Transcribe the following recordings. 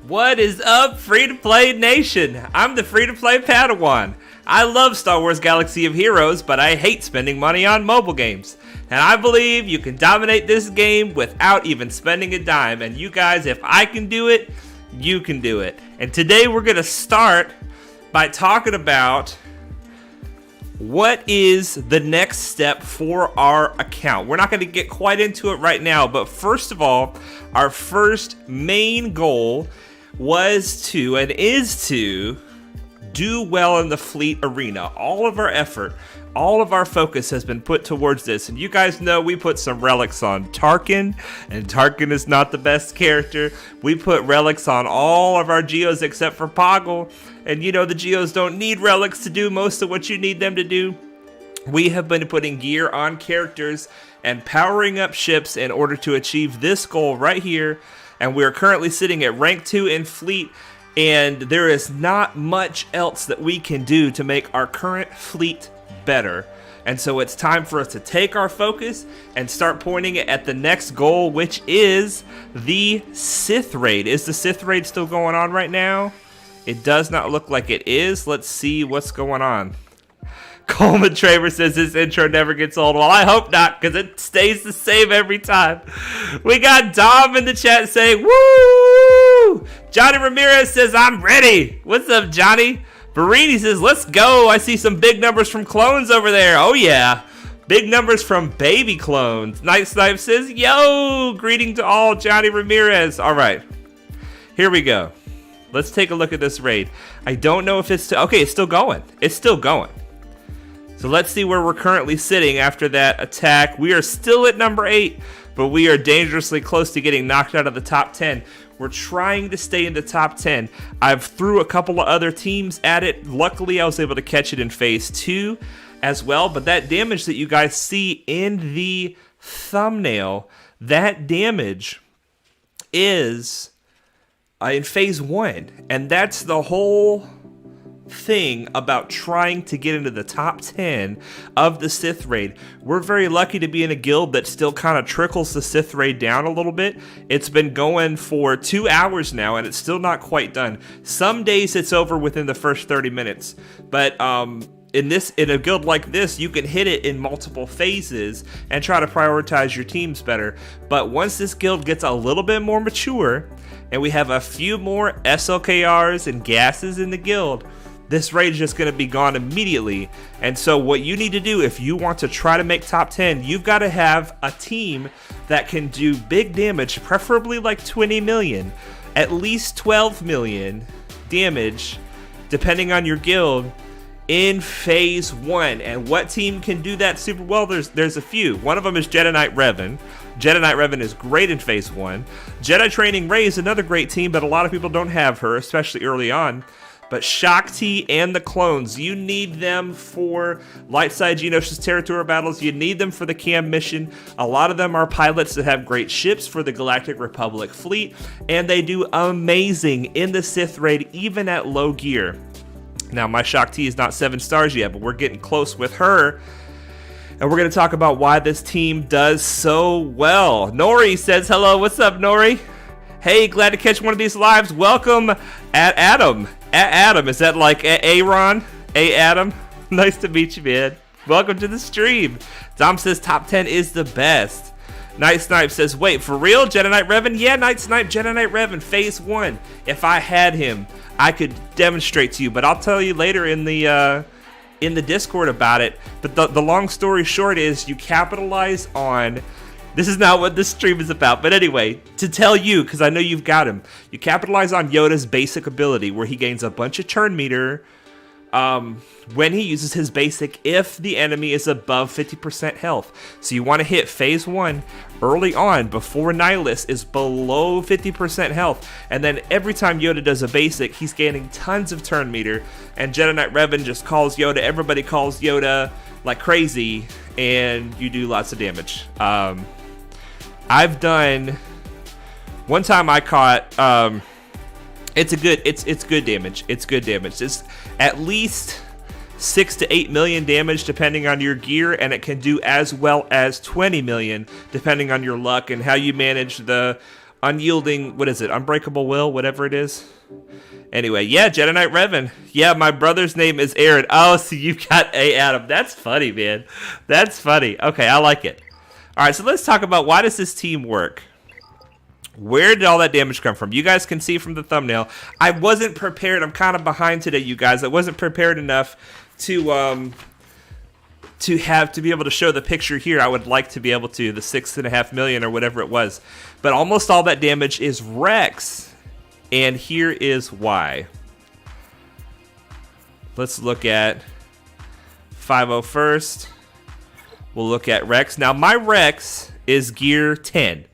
What is up, free-to-play nation? I'm the free-to-play Padawan. I love Star Wars Galaxy of Heroes, but I hate spending money on mobile games. And I believe you can dominate this game without even spending a dime. And you guys, if I can do it, you can do it. And today we're going to start by talking about what is the next step for our account. We're not going to get quite into it right now, but first of all, our first main goal was to and is to do well in the fleet arena. All of our effort, all of our focus has been put towards this. And you guys know we put some relics on Tarkin, and Tarkin is not the best character. We put relics on all of our Geos except for Poggle. And you know the Geos don't need relics to do most of what you need them to do. We have been putting gear on characters and powering up ships in order to achieve this goal right here. And we're currently sitting at rank 2 in fleet. And there is not much else that we can do to make our current fleet better. And so it's time for us to take our focus and start pointing it at the next goal, which is the Sith raid. Is the Sith raid still going on right now? It does not look like it is. Let's see what's going on. Coleman Traver says this intro never gets old. Well, I hope not, because it stays the same every time. We got Dom in the chat saying, woo! Johnny Ramirez says, I'm ready. What's up, Johnny? Barini says, let's go. I see some big numbers from clones over there. Oh, yeah. Big numbers from baby clones. Night Snipe says, yo, greeting to all, Johnny Ramirez. All right, here we go. Let's take a look at this raid. I don't know if it's... okay, it's still going. It's still going. So let's see where we're currently sitting after that attack. We are still at number 8, but we are dangerously close to getting knocked out of the top 10. We're trying to stay in the top 10. I've threw a couple of other teams at it. Luckily, I was able to catch it in phase 2 as well. But that damage that you guys see in the thumbnail, that damage is in phase 1. And that's the whole thing about trying to get into the top 10 of the Sith raid. We're very lucky to be in a guild that still kind of trickles the Sith raid down a little bit. It's been going for 2 hours now and it's still not quite done. Some days it's over within the first 30 minutes, but in a guild like this, you can hit it in multiple phases and try to prioritize your teams better. But once this guild gets a little bit more mature and we have a few more SLKRs and gases in the guild, this raid is just going to be gone immediately. And so what you need to do if you want to try to make top 10, you've got to have a team that can do big damage, preferably like 20 million, at least 12 million damage, depending on your guild, in phase 1. And what team can do that super well? There's a few. One of them is Jedi Knight Revan. Jedi Knight Revan is great in phase 1. Jedi Training Rey is another great team, but a lot of people don't have her, especially early on. But Shaak and the clones, you need them for light side Geonosis territory battles. You need them for the cam mission. A lot of them are pilots that have great ships for the Galactic Republic fleet, and they do amazing in the Sith raid, even at low gear. Now, my Shaak is not 7 stars yet, but we're getting close with her. And we're going to talk about why this team does so well. Nori says, hello, what's up, Nori? Hey, glad to catch one of these lives. Welcome at Adam. At Adam, is that like Aaron? Adam? Nice to meet you, man. Welcome to the stream. Dom says top 10 is the best. Night Snipe says, wait, for real? Jedi Knight Revan? Yeah, Night Snipe, Jedi Knight Revan, phase 1. If I had him, I could demonstrate to you, but I'll tell you later in the Discord about it. But the long story short is you capitalize on... This is not what this stream is about, but anyway, to tell you, because I know you've got him, you capitalize on Yoda's basic ability, where he gains a bunch of turn meter when he uses his basic if the enemy is above 50% health. So you want to hit phase 1 early on before Nihilus is below 50% health, and then every time Yoda does a basic, he's gaining tons of turn meter, and Jedi Knight Revan just calls Yoda, everybody calls Yoda like crazy, and you do lots of damage. I've done one time I caught it's good damage. It's good damage. It's at least 6 to 8 million damage depending on your gear, and it can do as well as 20 million depending on your luck and how you manage the unyielding, what is it? Unbreakable will, whatever it is. Anyway, yeah, Jedi Knight Revan. Yeah, my brother's name is Aaron. Oh, so you've got A. Adam. That's funny, man. That's funny. Okay, I like it. All right, so let's talk about why does this team work? Where did all that damage come from? You guys can see from the thumbnail. I wasn't prepared. I'm kind of behind today, you guys. I wasn't prepared enough to be able to show the picture here. I would like to be able to, the 6.5 million or whatever it was. But almost all that damage is Rex. And here is why. Let's look at 5.0 first. We'll look at Rex. Now, my Rex is gear 10.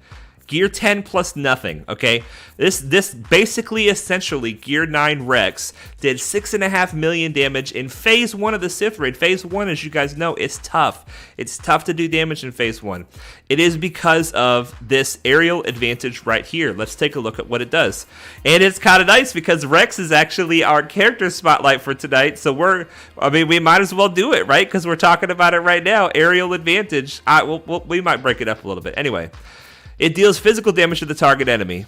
Gear 10 plus nothing, okay? This basically, essentially, Gear 9 Rex did 6.5 million damage in Phase 1 of the Sith Raid. Phase 1, as you guys know, is tough. It's tough to do damage in Phase 1. It is because of this aerial advantage right here. Let's take a look at what it does. And it's kind of nice because Rex is actually our character spotlight for tonight, so we might as well do it, right? Because we're talking about it right now. Aerial advantage. We might break it up a little bit. Anyway. It deals physical damage to the target enemy,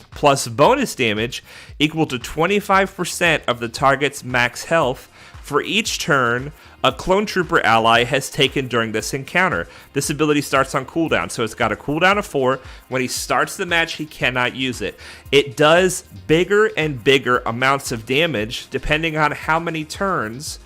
plus bonus damage equal to 25% of the target's max health for each turn a clone trooper ally has taken during this encounter. This ability starts on cooldown, so it's got a cooldown of 4. When he starts the match, he cannot use it. It does bigger and bigger amounts of damage depending on how many turns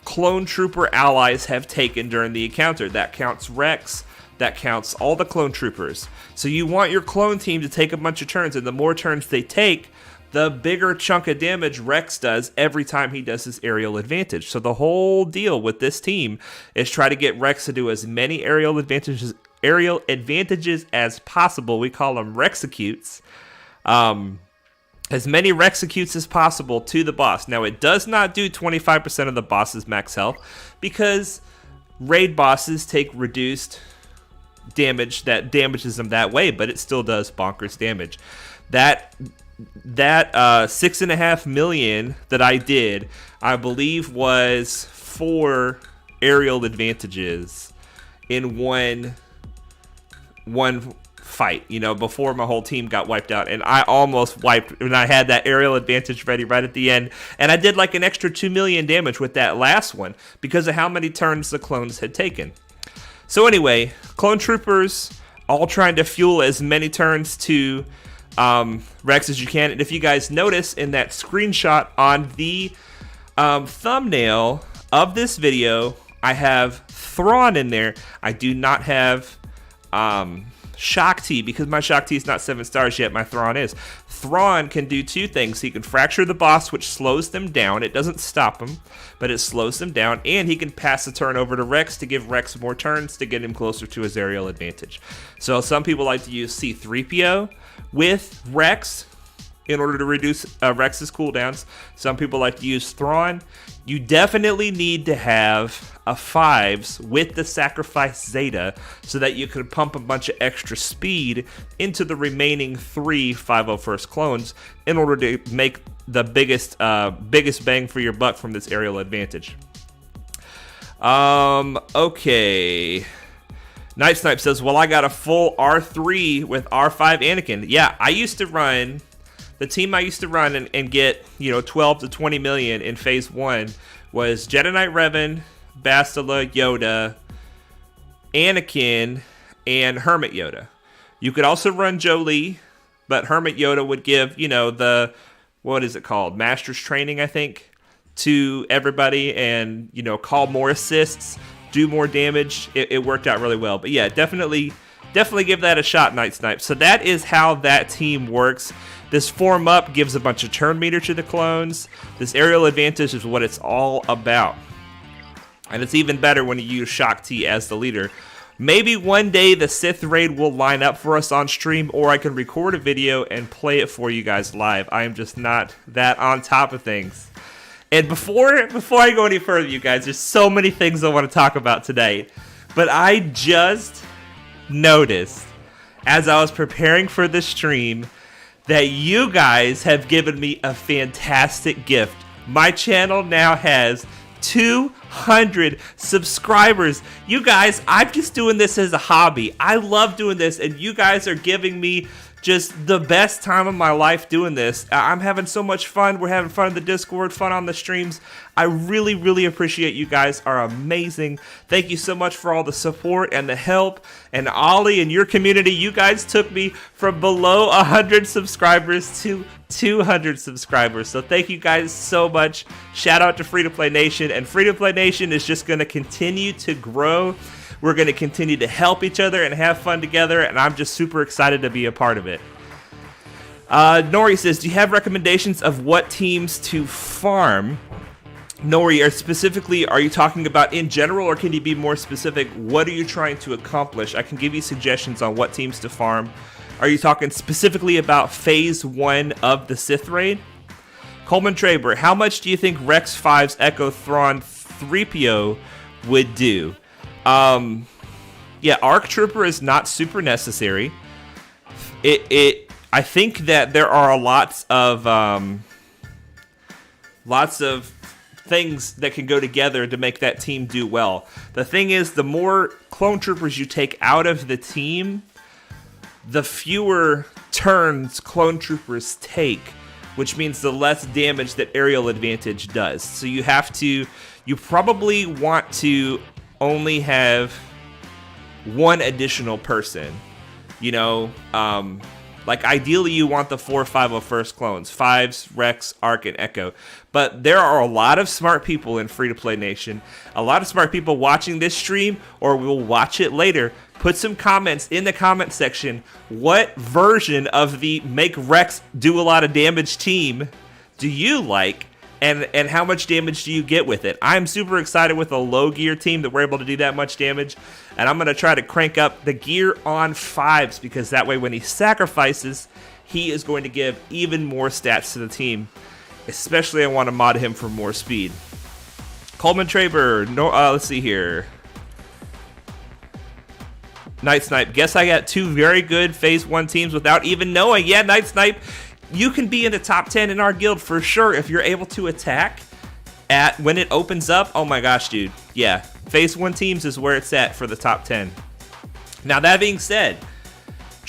clone trooper allies have taken during the encounter. That counts Rex. That counts all the clone troopers. So you want your clone team to take a bunch of turns, and the more turns they take, the bigger chunk of damage Rex does every time he does his aerial advantage. So the whole deal with this team is try to get Rex to do as many aerial advantages as possible. We call them Rexecutes. As many Rexecutes as possible to the boss. Now, it does not do 25% of the boss's max health because raid bosses take reduced damage that damages them that way, but it still does bonkers damage. That 6.5 million that I did, I believe, was 4 aerial advantages in one fight, before my whole team got wiped out. And I almost wiped, and I had that aerial advantage ready right at the end. And I did like an extra 2 million damage with that last one because of how many turns the clones had taken. So anyway, clone troopers all trying to fuel as many turns to Rex as you can. And if you guys notice in that screenshot on the thumbnail of this video, I have Thrawn in there. I do not have Shaak T because my Shaak T is not 7 stars yet. My Thrawn is. Thrawn can do 2 things. He can fracture the boss, which slows them down. It doesn't stop them, but it slows them down. And he can pass the turn over to Rex to give Rex more turns to get him closer to his aerial advantage. So some people like to use C-3PO with Rex in order to reduce Rex's cooldowns. Some people like to use Thrawn. You definitely need to have a 5s with the sacrifice Zeta so that you can pump a bunch of extra speed into the remaining 3 5.0 first clones in order to make the biggest bang for your buck from this aerial advantage. Okay. Night Snipe says, well, I got a full R3 with R5 Anakin. Yeah, I used to run... The team I used to run and get, 12 to 20 million in Phase 1 was Jedi Knight Revan, Bastilla, Yoda, Anakin, and Hermit Yoda. You could also run Jolie, but Hermit Yoda would give, the, what is it called? Master's Training, I think, to everybody and, call more assists, do more damage. It worked out really well. But yeah, definitely give that a shot, Night Snipe. So that is how that team works. This form up gives a bunch of turn meter to the clones. This aerial advantage is what it's all about. And it's even better when you use Shaak T as the leader. Maybe one day the Sith Raid will line up for us on stream, or I can record a video and play it for you guys live. I am just not that on top of things. And before I go any further, you guys, there's so many things I want to talk about today. But I just noticed, as I was preparing for this stream, that you guys have given me a fantastic gift. My channel now has 200 subscribers. You guys, I'm just doing this as a hobby. I love doing this, and you guys are giving me just the best time of my life doing this. I'm having so much fun. We're having fun in the Discord, fun on the streams. I really, really appreciate you guys. Are amazing. Thank you so much for all the support and the help. And Ollie and your community, you guys took me from below 100 subscribers to 200 subscribers. So thank you guys so much. Shout out to Free to Play Nation. And Free to Play Nation is just going to continue to grow. We're going to continue to help each other and have fun together, and I'm just super excited to be a part of it. Nori says, do you have recommendations of what teams to farm? Nori, or specifically, are you talking about in general, or can you be more specific? What are you trying to accomplish? I can give you suggestions on what teams to farm. Are you talking specifically about Phase 1 of the Sith Raid? Coleman Traber, how much do you think Rex 5's Echo Thrawn 3PO would do? Yeah, ARC Trooper is not super necessary. I think that there are lots of things that can go together to make that team do well. The thing is, the more clone troopers you take out of the team, the fewer turns clone troopers take, which means the less damage that aerial advantage does. So you probably want to only have one additional person, like ideally you want the 4 501st clones, 5s, Rex, Arc, and Echo. But there are a lot of smart people in Free to Play Nation, a lot of smart people watching this stream or will watch it later. Put some comments in the comment section. What version of the make Rex do a lot of damage team do you like? And how much damage do you get with it? I'm super excited with a low gear team that we're able to do that much damage. And I'm going to try to crank up the gear on 5s, because that way when he sacrifices, he is going to give even more stats to the team. Especially I want to mod him for more speed. Coleman Traber, let's see here. Night Snipe, guess I got 2 very good Phase 1 teams without even knowing. Yeah, Night Snipe. You can be in the top 10 in our guild for sure if you're able to attack when it opens up. Oh my gosh, dude. Yeah, Phase 1 teams is where it's at for the top 10. Now, that being said,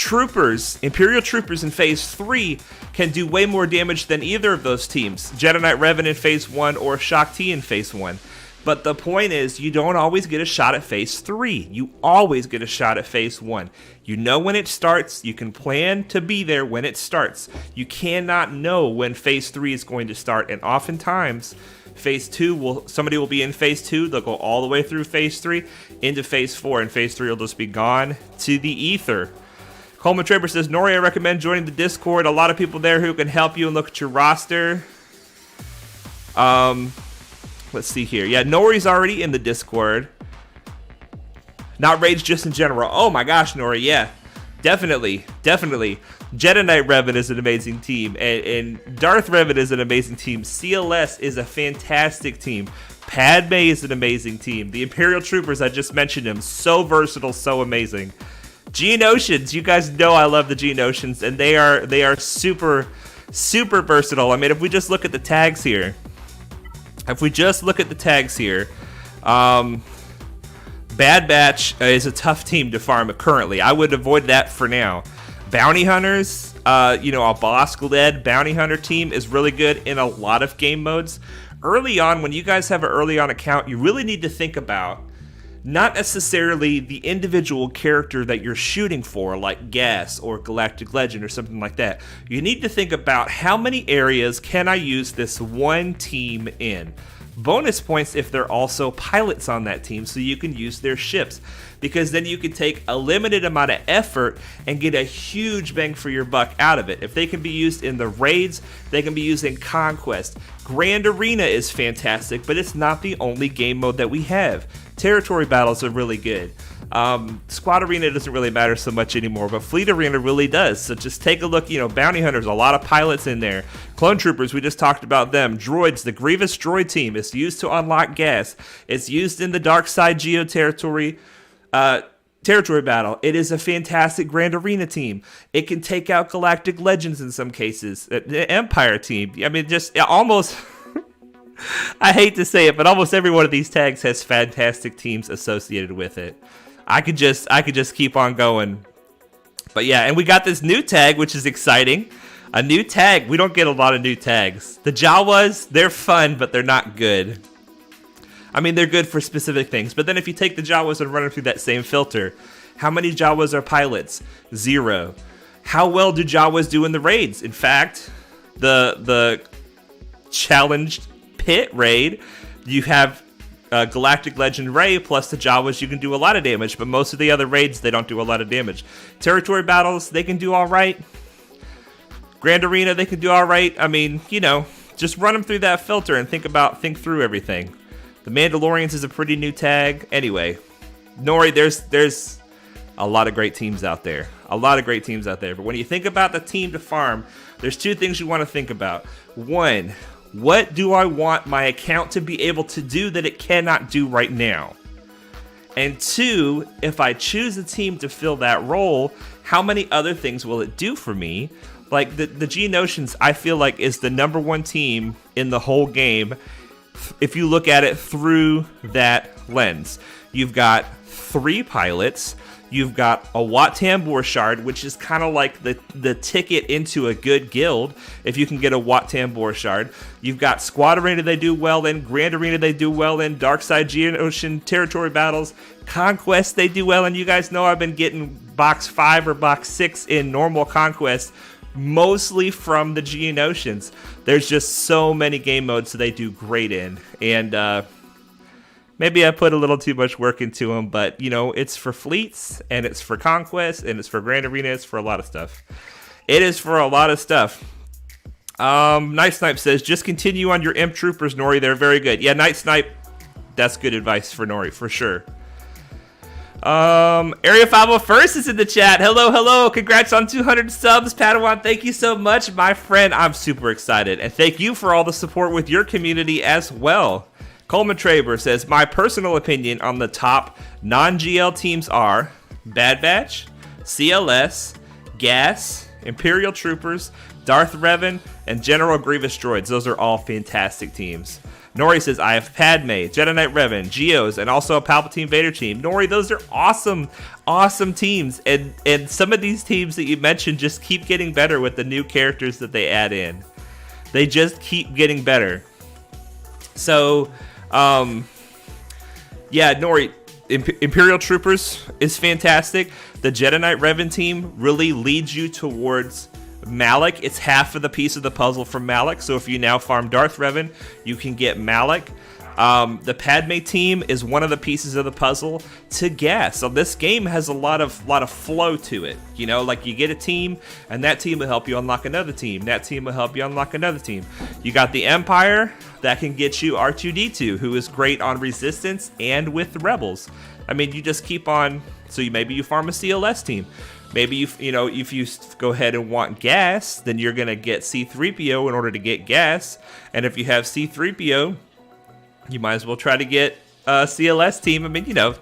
Imperial Troopers in Phase 3 can do way more damage than either of those teams. Jedi Knight Revan in Phase 1 or Shaak Ti in Phase 1. But the point is, you don't always get a shot at Phase 3. You always get a shot at Phase 1. You know when it starts. You can plan to be there when it starts. You cannot know when Phase 3 is going to start. And oftentimes, somebody will be in Phase 2. They'll go all the way through Phase 3 into Phase 4. And Phase 3 will just be gone to the ether. Coleman Traber says, Nori, I recommend joining the Discord. A lot of people there who can help you and look at your roster. Let's see here. Yeah, Nori's already in the Discord. Not raids, just in general. Oh my gosh, Nori, yeah. Definitely. Jedi Knight Revan is an amazing team. And Darth Revan is an amazing team. CLS is a fantastic team. Padme is an amazing team. The Imperial Troopers, I just mentioned them. So versatile, so amazing. Geonosians, you guys know I love the Geonosians. And they are super, super versatile. I mean, if we just look at the tags here. Bad Batch is a tough team to farm currently. I would avoid that for now. Bounty Hunters, a Bossk-led Bounty Hunter team is really good in a lot of game modes. Early on, when you guys have an early on account, you really need to think about not necessarily the individual character that you're shooting for, like Gas or Galactic Legend or something like that. You need to think about how many areas can I use this one team in. Bonus points if they're also pilots on that team, so you can use their ships, because then you can take a limited amount of effort and get a huge bang for your buck out of it. If they can be used in the raids, they can be used in Conquest. Grand Arena is fantastic, but it's not the only game mode that we have. Territory battles are really good. Squad Arena doesn't really matter so much anymore, but Fleet Arena really does. So just take a look. Bounty Hunters, a lot of pilots in there. Clone Troopers, we just talked about them. Droids, the Grievous Droid team is used to unlock gas. It's used in the Dark Side Geo territory battle. It is a fantastic Grand Arena team. It can take out Galactic Legends in some cases. The Empire team, I mean, just almost... I hate to say it, but almost every one of these tags has fantastic teams associated with it. I could just keep on going. But yeah, and we got this new tag, which is exciting. A new tag. We don't get a lot of new tags. The Jawas, they're fun, but they're not good. I mean, they're good for specific things. But then if you take the Jawas and run them through that same filter, how many Jawas are pilots? 0. How well do Jawas do in the raids? In fact, the challenged pit raid, you have Galactic Legend Ray plus the Jawas, you can do a lot of damage, but most of the other raids, they don't do a lot of damage. Territory battles, they can do all right. Grand Arena, they can do all right. I mean, you know, just run them through that filter and think through everything. The Mandalorians is a pretty new tag. Anyway, Nori, there's a lot of great teams out there. But when you think about the team to farm, there's 2 things you want to think about. 1, what do I want my account to be able to do that it cannot do right now? And 2, if I choose a team to fill that role, how many other things will it do for me? Like the Geonosians, I feel like is the number 1 team in the whole game if you look at it through that lens. You've got 3 pilots. You've got a Wat Tambor shard, which is kind of like the ticket into a good guild if you can get a Wat Tambor shard. You've got Squad Arena they do well in, Grand Arena they do well in, Dark Side Geonosian territory battles, Conquest they do well in. You guys know I've been getting box 5 or box 6 in normal Conquest, mostly from the Geonosians. There's just so many game modes that they do great in, and maybe I put a little too much work into them, but, you know, it's for fleets, and it's for Conquest, and it's for Grand Arena, it's for a lot of stuff. It is for a lot of stuff. Night Snipe says, just continue on your Imp Troopers, Nori. They're very good. Yeah, Night Snipe, that's good advice for Nori, for sure. Area 501st is in the chat. Hello. Congrats on 200 subs, Padawan. Thank you so much, my friend. I'm super excited, and thank you for all the support with your community as well. Coleman Traber says, my personal opinion on the top non-GL teams are Bad Batch, CLS, Gas, Imperial Troopers, Darth Revan, and General Grievous Droids. Those are all fantastic teams. Nori says, I have Padme, Jedi Knight Revan, Geos, and also a Palpatine Vader team. Nori, those are awesome teams. And some of these teams that you mentioned just keep getting better with the new characters that they add in. They just keep getting better. So, yeah, Nori, Imperial Troopers is fantastic. The Jedi Knight Revan team really leads you towards Malak. It's half of the piece of the puzzle from Malak. So if you now farm Darth Revan, you can get Malak. The Padme team is one of the pieces of the puzzle to Gas. So this game has a lot of flow to it. You know, like you get a team, and that team will help you unlock another team. That team will help you unlock another team. You got the Empire that can get you R2-D2, who is great on Resistance and with the Rebels. I mean, you just keep on. So maybe you farm a CLS team. Maybe you know, if you go ahead and want Gas, then you're gonna get C-3PO in order to get Gas. And if you have C-3PO, you might as well try to get a CLS team. I mean, you know,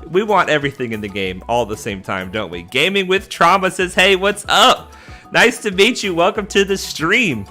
we want everything in the game all at the same time, don't we? Gaming with Trauma says, hey, what's up? Nice to meet you. Welcome to the stream.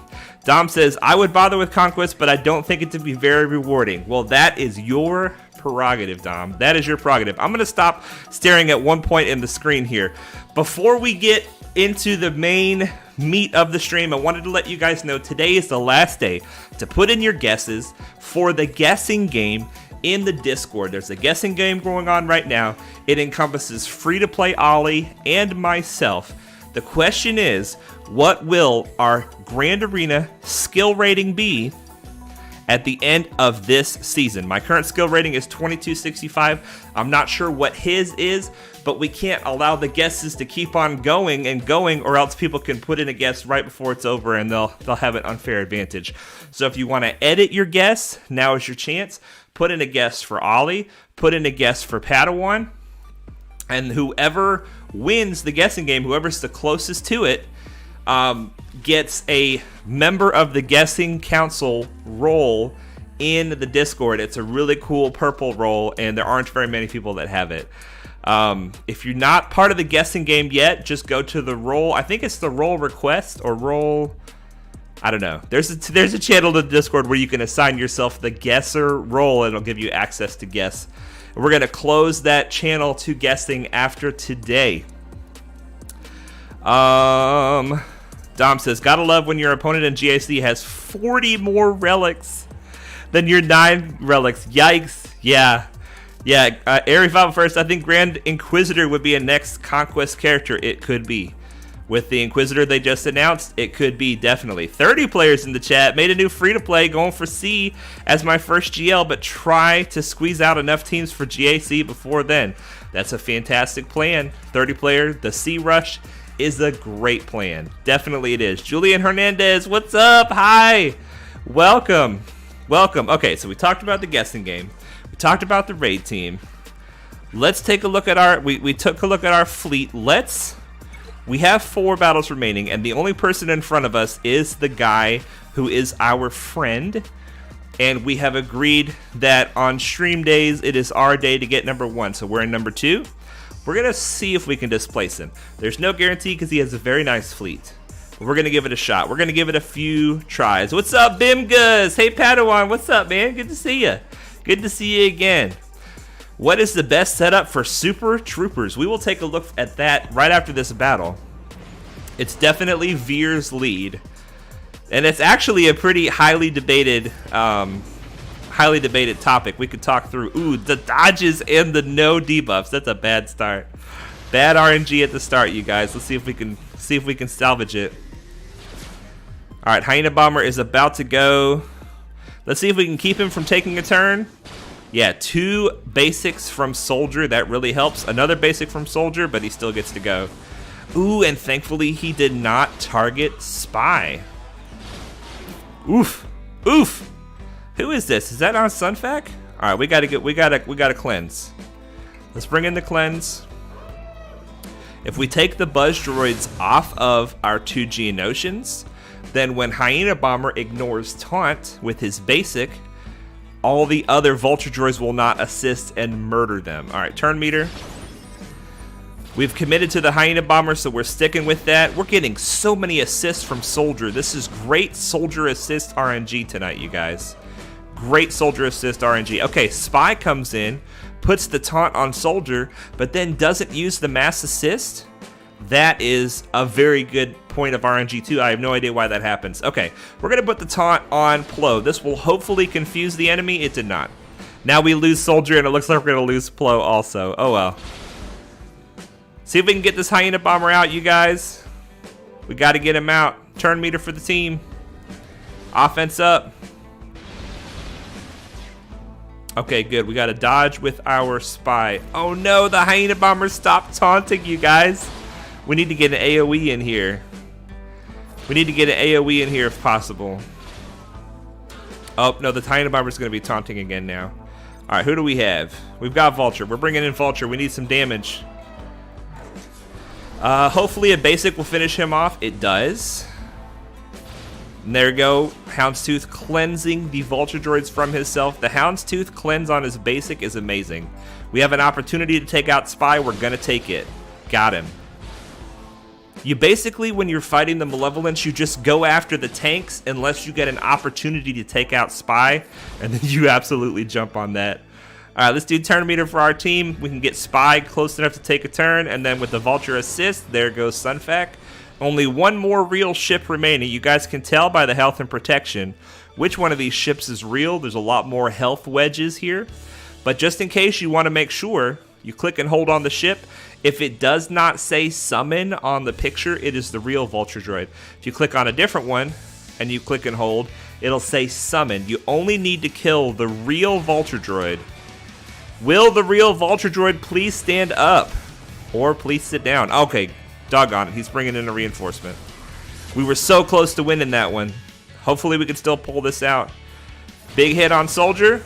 Dom says, I would bother with Conquest, but I don't think it to be very rewarding. Well, that is your prerogative, Dom. That is your prerogative. I'm going to stop staring at one point in the screen here. Before we get into the main meat of the stream, I wanted to let you guys know today is the last day to put in your guesses for the guessing game in the Discord. There's a guessing game going on right now. It encompasses free-to-play Ollie and myself. The question is, what will our Grand Arena skill rating be at the end of this season? My current skill rating is 2265. I'm not sure what his is, but we can't allow the guesses to keep on going and going, or else people can put in a guess right before it's over and they'll have an unfair advantage. So if you want to edit your guess, now is your chance. Put in a guess for Ollie, put in a guess for Padawan, and whoever wins the guessing game, whoever's the closest to it, gets a member of the guessing council role in the Discord. It's a really cool purple role, and there aren't very many people that have it. If you're not part of the guessing game yet, just go to the role. I think it's the role request or role. I don't know. There's a channel to the Discord where you can assign yourself the guesser role, and it'll give you access to guess. And we're going to close that channel to guessing after today. Dom says, gotta love when your opponent in GAC has 40 more relics than your 9 relics. Yikes. Yeah. Airy Final first. I think Grand Inquisitor would be a next Conquest character. It could be. With the Inquisitor they just announced, it could be, definitely. 30 players in the chat. Made a new free-to-play, going for C as my first GL, but try to squeeze out enough teams for GAC before then. That's a fantastic plan. 30 player, the C Rush is a great plan. Definitely it is. Julian Hernandez, what's up? Hi. Welcome. Okay, so we talked about the guessing game. We talked about the raid team. Let's take a look at our, we took a look at our fleet. We have 4 battles remaining, and the only person in front of us is the guy who is our friend. And we have agreed that on stream days, it is our day to get number 1. So we're in number 2. We're going to see if we can displace him. There's no guarantee because he has a very nice fleet. But we're going to give it a shot. We're going to give it a few tries. What's up, Bimgus? Hey, Padawan. What's up, man? Good to see you. Good to see you again. What is the best setup for Super Troopers? We will take a look at that right after this battle. It's definitely Veer's lead. And it's actually a pretty highly debated topic. We could talk through, the dodges and the no debuffs. That's a bad start. Bad RNG at the start, you guys. Let's see if we can salvage it. All right, Hyena Bomber is about to go. Let's see if we can keep him from taking a turn. Yeah, 2 basics from Soldier. That really helps. Another basic from Soldier, but he still gets to go. Ooh, and thankfully he did not target Spy. Oof. Who is this? Is that on Sunfac? All right, we gotta cleanse. Let's bring in the cleanse. If we take the Buzz droids off of our 2 Geonosians, then when Hyena Bomber ignores taunt with his basic, all the other Vulture droids will not assist and murder them. All right, turn meter. We've committed to the Hyena Bomber, so we're sticking with that. We're getting so many assists from Soldier. This is great Soldier assist RNG tonight, you guys. Great Soldier assist RNG. Okay, Spy comes in, puts the taunt on Soldier, but then doesn't use the mass assist. That is a very good point of RNG too. I have no idea why that happens. Okay, we're going to put the taunt on Plo. This will hopefully confuse the enemy. It did not. Now we lose Soldier, and it looks like we're going to lose Plo also. Oh well. See if we can get this Hyena Bomber out, you guys. We got to get him out. Turn meter for the team. Offense up. Okay, good. We got to dodge with our Spy. Oh no, the Hyena Bomber stopped taunting, you guys. We need to get an AoE in here. We need to get an AoE in here if possible. Oh, no, the Hyena Bomber's going to be taunting again now. All right, who do we have? We've got Vulture. We're bringing in Vulture. We need some damage. Hopefully a basic will finish him off. It does. And there we go. Houndstooth cleansing the Vulture droids from himself. The Houndstooth cleanse on his basic is amazing. We have an opportunity to take out Spy. We're going to take it. Got him. You basically, when you're fighting the Malevolence, you just go after the tanks unless you get an opportunity to take out Spy, and then you absolutely jump on that. All right, let's do turn meter for our team. We can get Spy close enough to take a turn, and then with the Vulture assist, there goes Sunfac. Only 1 more real ship remaining. You guys can tell by the health and protection which one of these ships is real. There's a lot more health wedges here. But just in case you want to make sure, you click and hold on the ship. If it does not say summon on the picture, it is the real Vulture droid. If you click on a different one and you click and hold, it'll say summon. You only need to kill the real Vulture droid. Will the real Vulture droid please stand up? Or please sit down? Okay, doggone it. He's bringing in a reinforcement. We were so close to winning that one. Hopefully we can still pull this out. Big hit on Soldier.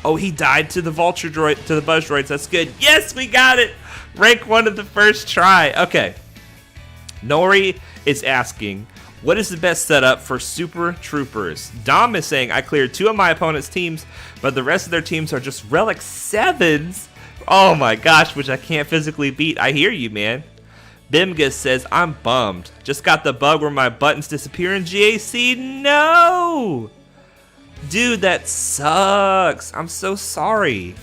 Oh, he died to the Vulture droid, to the Buzz droids. That's good. Yes, we got it. Rank 1 of the first try. Okay. Nori is asking, what is the best setup for Super Troopers? Dom is saying, I cleared 2 of my opponent's teams, but the rest of their teams are just Relic 7s. Oh my gosh, which I can't physically beat. I hear you, man. Bimgus says, I'm bummed. Just got the bug where my buttons disappear in GAC. No! Dude, that sucks. I'm so sorry.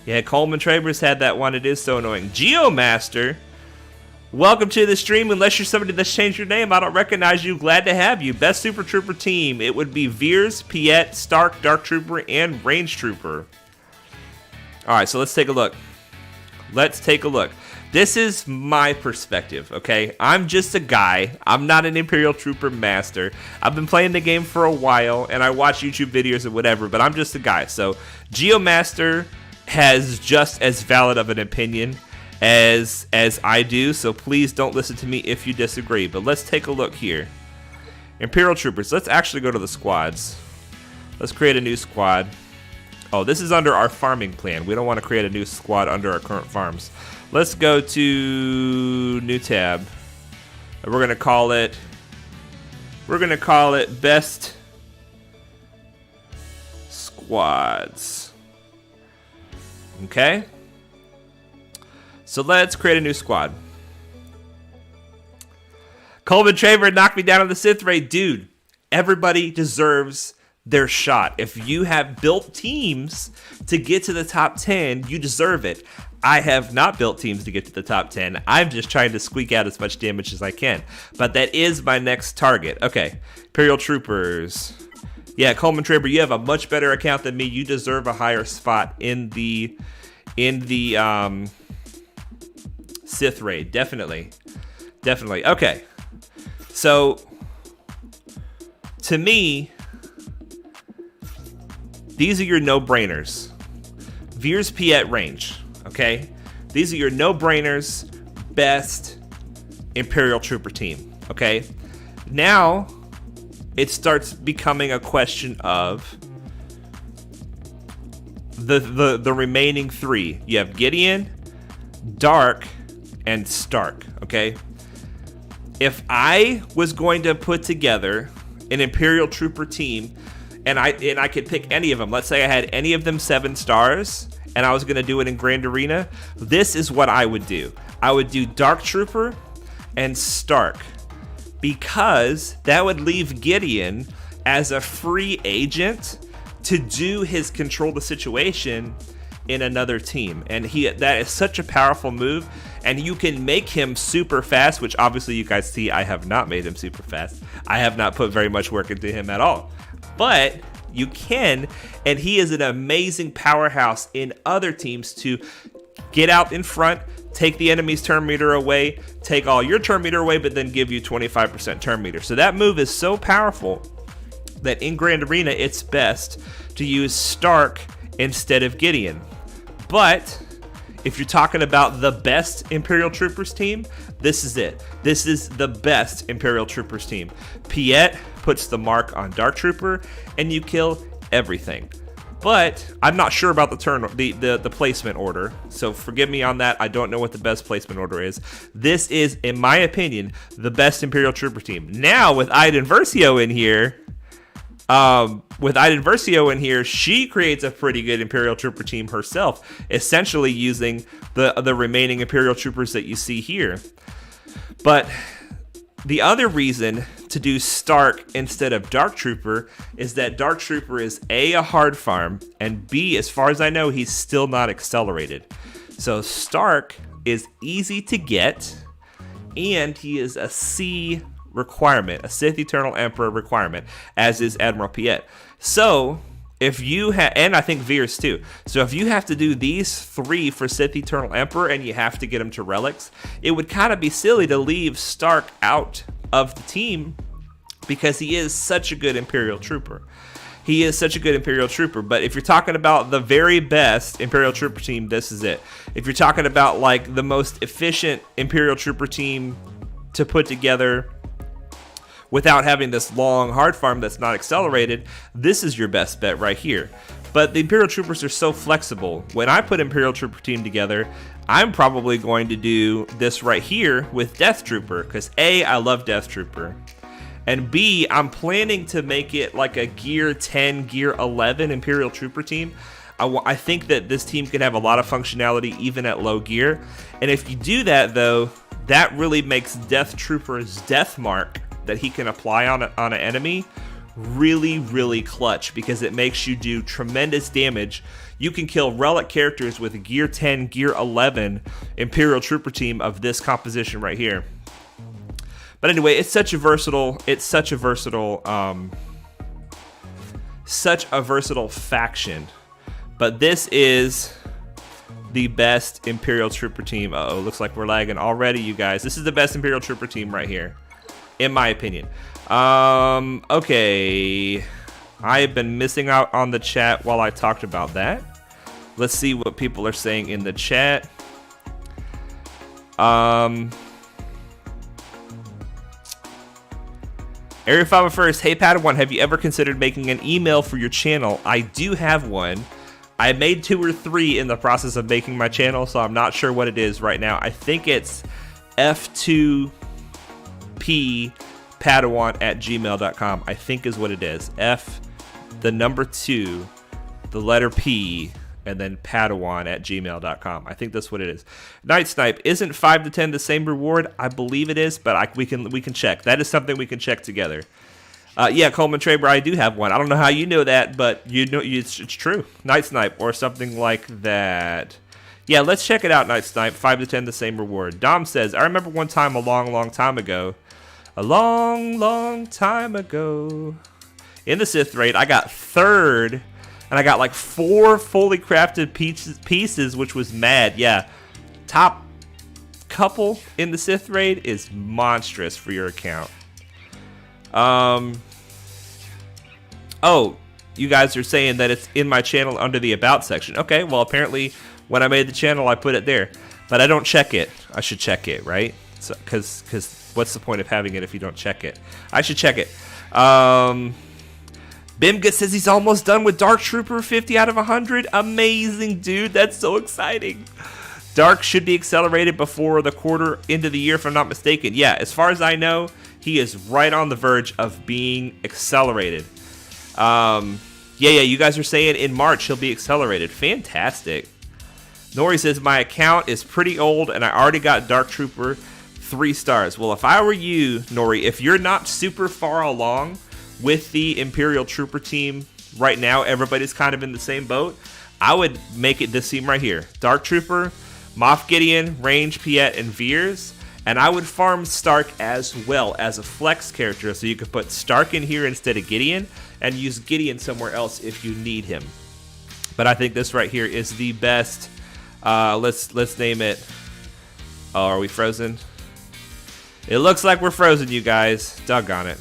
Yeah, Coleman Travers had that one. It is so annoying. Geomaster. Welcome to the stream. Unless you're somebody that's changed your name, I don't recognize you. Glad to have you. Best Super Trooper team. It would be Veers, Piet, Stark, Dark Trooper, and Range Trooper. Alright, so let's take a look. This is my perspective, okay? I'm just a guy. I'm not an Imperial Trooper master. I've been playing the game for a while, and I watch YouTube videos and whatever, but I'm just a guy. So, Geomaster has just as valid of an opinion as I do, so please don't listen to me if you disagree. But let's take a look here. Imperial Troopers. Let's actually go to the squads. Let's create a new squad. Oh, this is under our farming plan. We don't want to create a new squad under our current farms. Let's go to new tab. And we're gonna call it Best Squads. Okay? So let's create a new squad. Coleman Traver knocked me down on the Sith raid. Dude, everybody deserves their shot. If you have built teams to get to the top 10, you deserve it. I have not built teams to get to the top 10. I'm just trying to squeak out as much damage as I can. But that is my next target. Okay, Imperial Troopers. Yeah, Coleman Traver, you have a much better account than me. You deserve a higher spot in the Sith raid. Definitely. Okay. So, to me, these are your no-brainers. Veers, Piet, Range. Okay? These are your no-brainers, best Imperial Trooper team. Okay? Now, it starts becoming a question of the remaining three. You have Gideon, Dark, and Stark. Okay? If I was going to put together an Imperial Trooper team, and I could pick any of them. Let's say I had any of them 7 stars, and I was going to do it in Grand Arena. This is what I would do. I would do Dark Trooper and Stark, because that would leave Gideon as a free agent to do his control the situation in another team. And that is such a powerful move, and you can make him super fast, which obviously you guys see I have not made him super fast. I have not put very much work into him at all. But you can, and he is an amazing powerhouse in other teams to get out in front, take the enemy's turn meter away, take all your turn meter away, but then give you 25% turn meter. So that move is so powerful that in Grand Arena, it's best to use Stark instead of Gideon. But if you're talking about the best Imperial Troopers team, this is it. This is the best Imperial Troopers team. Piet puts the mark on Dark Trooper, and you kill everything. But I'm not sure about the placement order, so forgive me on that. I don't know what the best placement order is. This is, in my opinion, the best Imperial Trooper team. Now, with Iden Versio in here, she creates a pretty good Imperial Trooper team herself, essentially using the remaining Imperial Troopers that you see here. But the other reason to do Stark instead of Dark Trooper is that Dark Trooper is a hard farm, and B, as far as I know, he's still not accelerated. So Stark is easy to get, and he is a C requirement, a Sith Eternal Emperor requirement, as is Admiral Piet. So if you have, and I think Veers too. So if you have to do these 3 for Sith Eternal Emperor and you have to get them to relics, it would kind of be silly to leave Stark out of the team, because he is such a good Imperial Trooper. But if you're talking about the very best Imperial Trooper team, this is it. If you're talking about like the most efficient Imperial Trooper team to put together without having this long hard farm that's not accelerated, this is your best bet right here. But the Imperial Troopers are so flexible. When I put Imperial Trooper team together, I'm probably going to do this right here with Death Trooper, because A, I love Death Trooper, and B, I'm planning to make it like a Gear 10, Gear 11 Imperial Trooper team. I think that this team can have a lot of functionality even at low gear, and if you do that though, that really makes Death Trooper's death mark that he can apply on an enemy really, really clutch because it makes you do tremendous damage. You can kill relic characters with a Gear 10, Gear 11 Imperial Trooper team of this composition right here. But anyway, it's such a versatile faction. But this is the best Imperial Trooper team. Uh-oh, looks like we're lagging already, you guys. This is the best Imperial Trooper team right here, in my opinion. Okay. I have been missing out on the chat while I talked about that. Let's see what people are saying in the chat. Area 501st, hey Padawan, have you ever considered making an email for your channel? I do have one. I made 2 or 3 in the process of making my channel, so I'm not sure what it is right now. I think it's f2pPadawan@gmail.com. I think is what it is. F, the number 2, the letter P, and then Padawan@gmail.com. I think that's what it is. Night Snipe, isn't 5 to 10 the same reward? I believe it is, but we can check. That is something we can check together. Yeah, Coleman Traber, I do have one. I don't know how you know that, but you know it's true. Night Snipe or something like that. Yeah, let's check it out, Night Snipe. 5 to 10 the same reward. Dom says, I remember one time a long time ago. A long time ago. In the Sith raid, I got 3rd. And I got like 4 fully crafted pieces, which was mad. Yeah, top couple in the Sith raid is monstrous for your account. Oh, you guys are saying that it's in my channel under the About section. Okay, well apparently when I made the channel I put it there. But I don't check it. I should check it, right? So, cause what's the point of having it if you don't check it? I should check it. Bimga says he's almost done with Dark Trooper, 50 out of 100. Amazing, dude. That's so exciting. Dark should be accelerated before the quarter into the year, if I'm not mistaken. Yeah, as far as I know, he is right on the verge of being accelerated. Yeah, you guys are saying in March he'll be accelerated. Fantastic. Nori says, my account is pretty old, and I already got Dark Trooper 3 stars. Well, if I were you, Nori, if you're not super far along with the Imperial Trooper team right now, everybody's kind of in the same boat, I would make it this team right here. Dark Trooper, Moff Gideon, Range, Piet, and Veers. And I would farm Stark as well as a flex character, so you could put Stark in here instead of Gideon, and use Gideon somewhere else if you need him. But I think this right here is the best. Let's name it. Oh, are we frozen? It looks like we're frozen, you guys. Doggone it.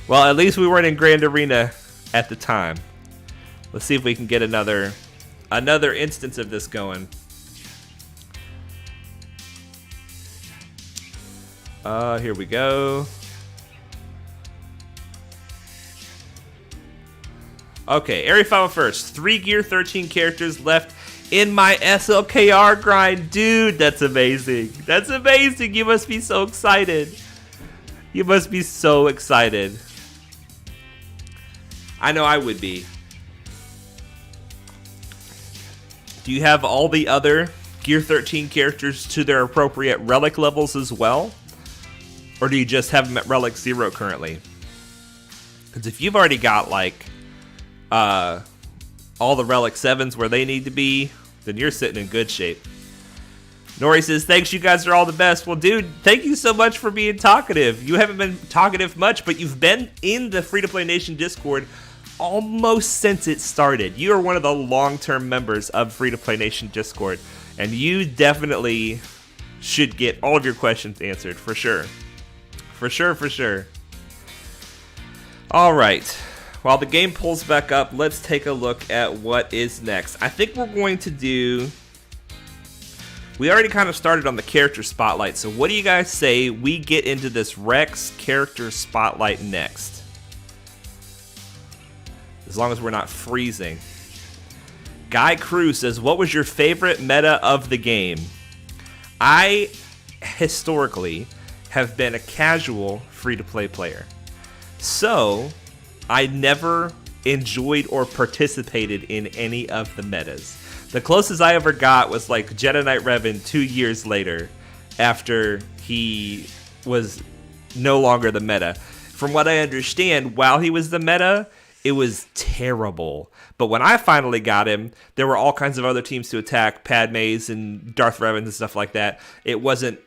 Well, at least we weren't in Grand Arena at the time. Let's see if we can get another instance of this going. Here we go. Okay, Area 501st. 3 Gear 13 characters left in my SLKR grind. Dude, that's amazing. That's amazing. You must be so excited. You must be so excited. I know I would be. Do you have all the other Gear 13 characters to their appropriate relic levels as well? Or do you just have them at relic 0 currently? Because if you've already got like all the relic 7s where they need to be, then you're sitting in good shape. Nori says, thanks, you guys are all the best. Well, dude, thank you so much for being talkative. You haven't been talkative much, but you've been in the Free to Play Nation Discord almost since it started. You are one of the long-term members of Free to Play Nation Discord, and you definitely should get all of your questions answered, for sure. For sure. All right. While the game pulls back up, let's take a look at what is next. I think we're going to do... We already kind of started on the character spotlight, so what do you guys say we get into this Rex character spotlight next? As long as we're not freezing. Guy Cruz says, what was your favorite meta of the game? I, historically, have been a casual free-to-play player. So, I never enjoyed or participated in any of the metas. The closest I ever got was like Jedi Knight Revan 2 years later, after he was no longer the meta. from what I understand, while he was the meta, it was terrible. But when I finally got him, there were all kinds of other teams to attack, Padmes and Darth Revans and stuff like that. It wasn't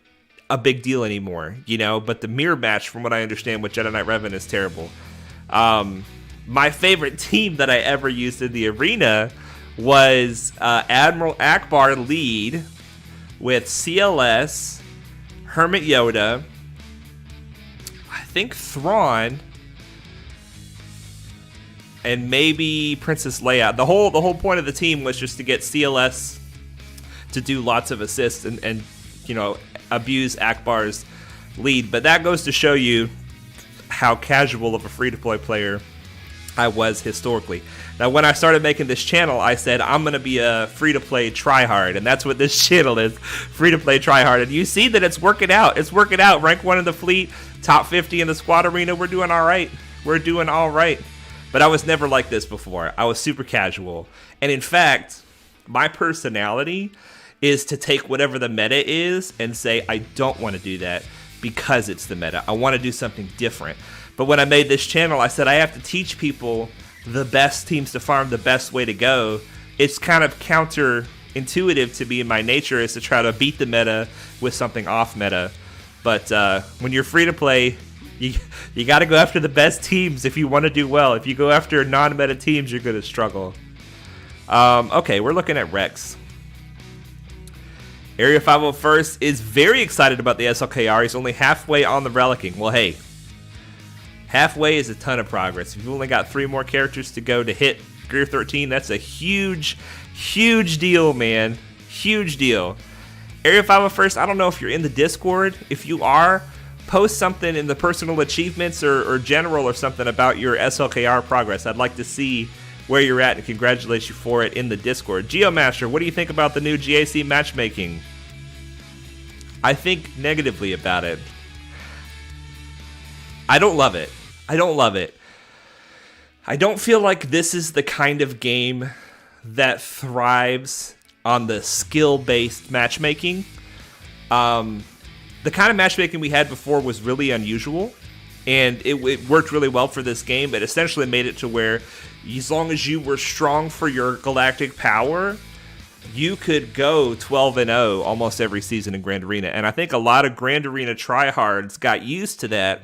a big deal anymore, you know? But the mirror match, from what I understand, with Jedi Knight Revan is terrible. My favorite team that I ever used in the arena was Admiral Akbar lead with CLS, Hermit Yoda, I think Thrawn, and maybe Princess Leia. The whole point of the team was just to get CLS to do lots of assists and you know, abuse Akbar's lead. But that goes to show you how casual of a free-to-play player I was historically. Now, when I started making this channel, I said I'm going to be a free-to-play tryhard, and that's what this channel is, free-to-play tryhard. And you see that it's working out. It's working out. Rank 1 in the fleet, top 50 in the squad arena. We're doing all right. We're doing all right. But I was never like this before. I was super casual. And in fact, my personality is to take whatever the meta is and say, I don't want to do that because it's the meta. I want to do something different. But when I made this channel, I said I have to teach people the best teams to farm, the best way to go. It's kind of counterintuitive to me in my nature is to try to beat the meta with something off meta. But when you're free to play, you got to go after the best teams if you want to do well. If you go after non-meta teams, you're going to struggle. Okay, we're looking at Rex. Area 501st is very excited about the SLKR. He's only halfway on the relicking. Well, hey, halfway is a ton of progress. If you've only got 3 more characters to go to hit Gear 13, that's a huge, huge deal, man. Huge deal. Area 501st, I don't know if you're in the Discord. If you are, post something in the personal achievements or general or something about your SLKR progress. I'd like to see where you're at and congratulate you for it in the Discord. Geomaster, what do you think about the new GAC matchmaking? I think negatively about it. I don't love it. I don't love it. I don't feel like this is the kind of game that thrives on the skill-based matchmaking. The kind of matchmaking we had before was really unusual, and it worked really well for this game. It essentially made it to where, as long as you were strong for your galactic power, you could go 12-0 almost every season in Grand Arena. And I think a lot of Grand Arena tryhards got used to that,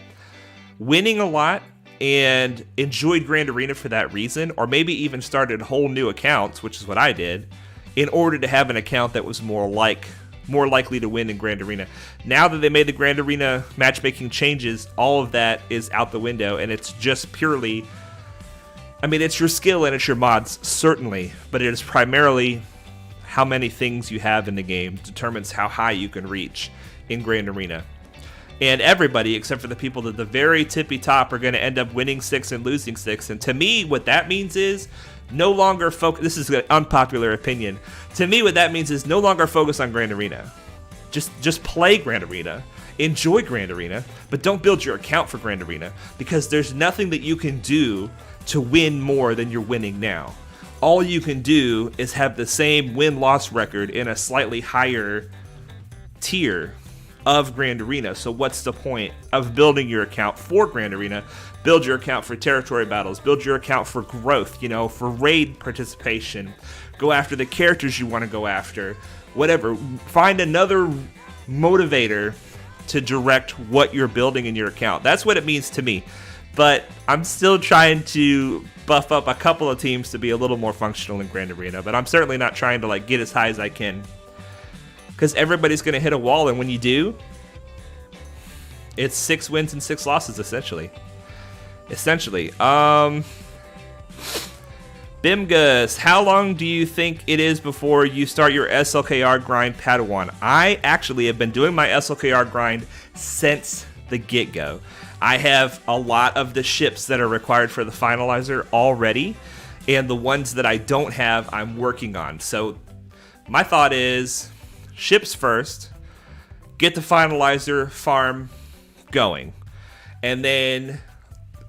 winning a lot, and enjoyed Grand Arena for that reason, or maybe even started whole new accounts, which is what I did, in order to have an account that was more likely to win in Grand Arena. Now that they made the Grand Arena matchmaking changes, all of that is out the window, and it's just purely, I mean, it's your skill and it's your mods, certainly, but it is primarily how many things you have in the game determines how high you can reach in Grand Arena. And everybody, except for the people at the very tippy top, are going to end up winning 6 and losing 6. And to me, what that means is no longer focus. This is an unpopular opinion. To me, what that means is no longer focus on Grand Arena. Just play Grand Arena. Enjoy Grand Arena, but don't build your account for Grand Arena, because there's nothing that you can do to win more than you're winning now. All you can do is have the same win-loss record in a slightly higher tier of Grand Arena. So what's the point of building your account for Grand Arena? Build your account for territory battles. Build your account for growth, you know, for raid participation. Go after the characters you want to go after. Whatever. Find another motivator to direct what you're building in your account. That's what it means to me. But I'm still trying to buff up a couple of teams to be a little more functional in Grand Arena. But I'm certainly not trying to get as high as I can, because everybody's going to hit a wall, and when you do, it's 6 wins and 6 losses, essentially. Bimgus, how long do you think it is before you start your SLKR grind, Padawan? I actually have been doing my SLKR grind since the get-go. I have a lot of the ships that are required for the finalizer already, and the ones that I don't have, I'm working on. So my thought is, ships first, get the finalizer farm going, and then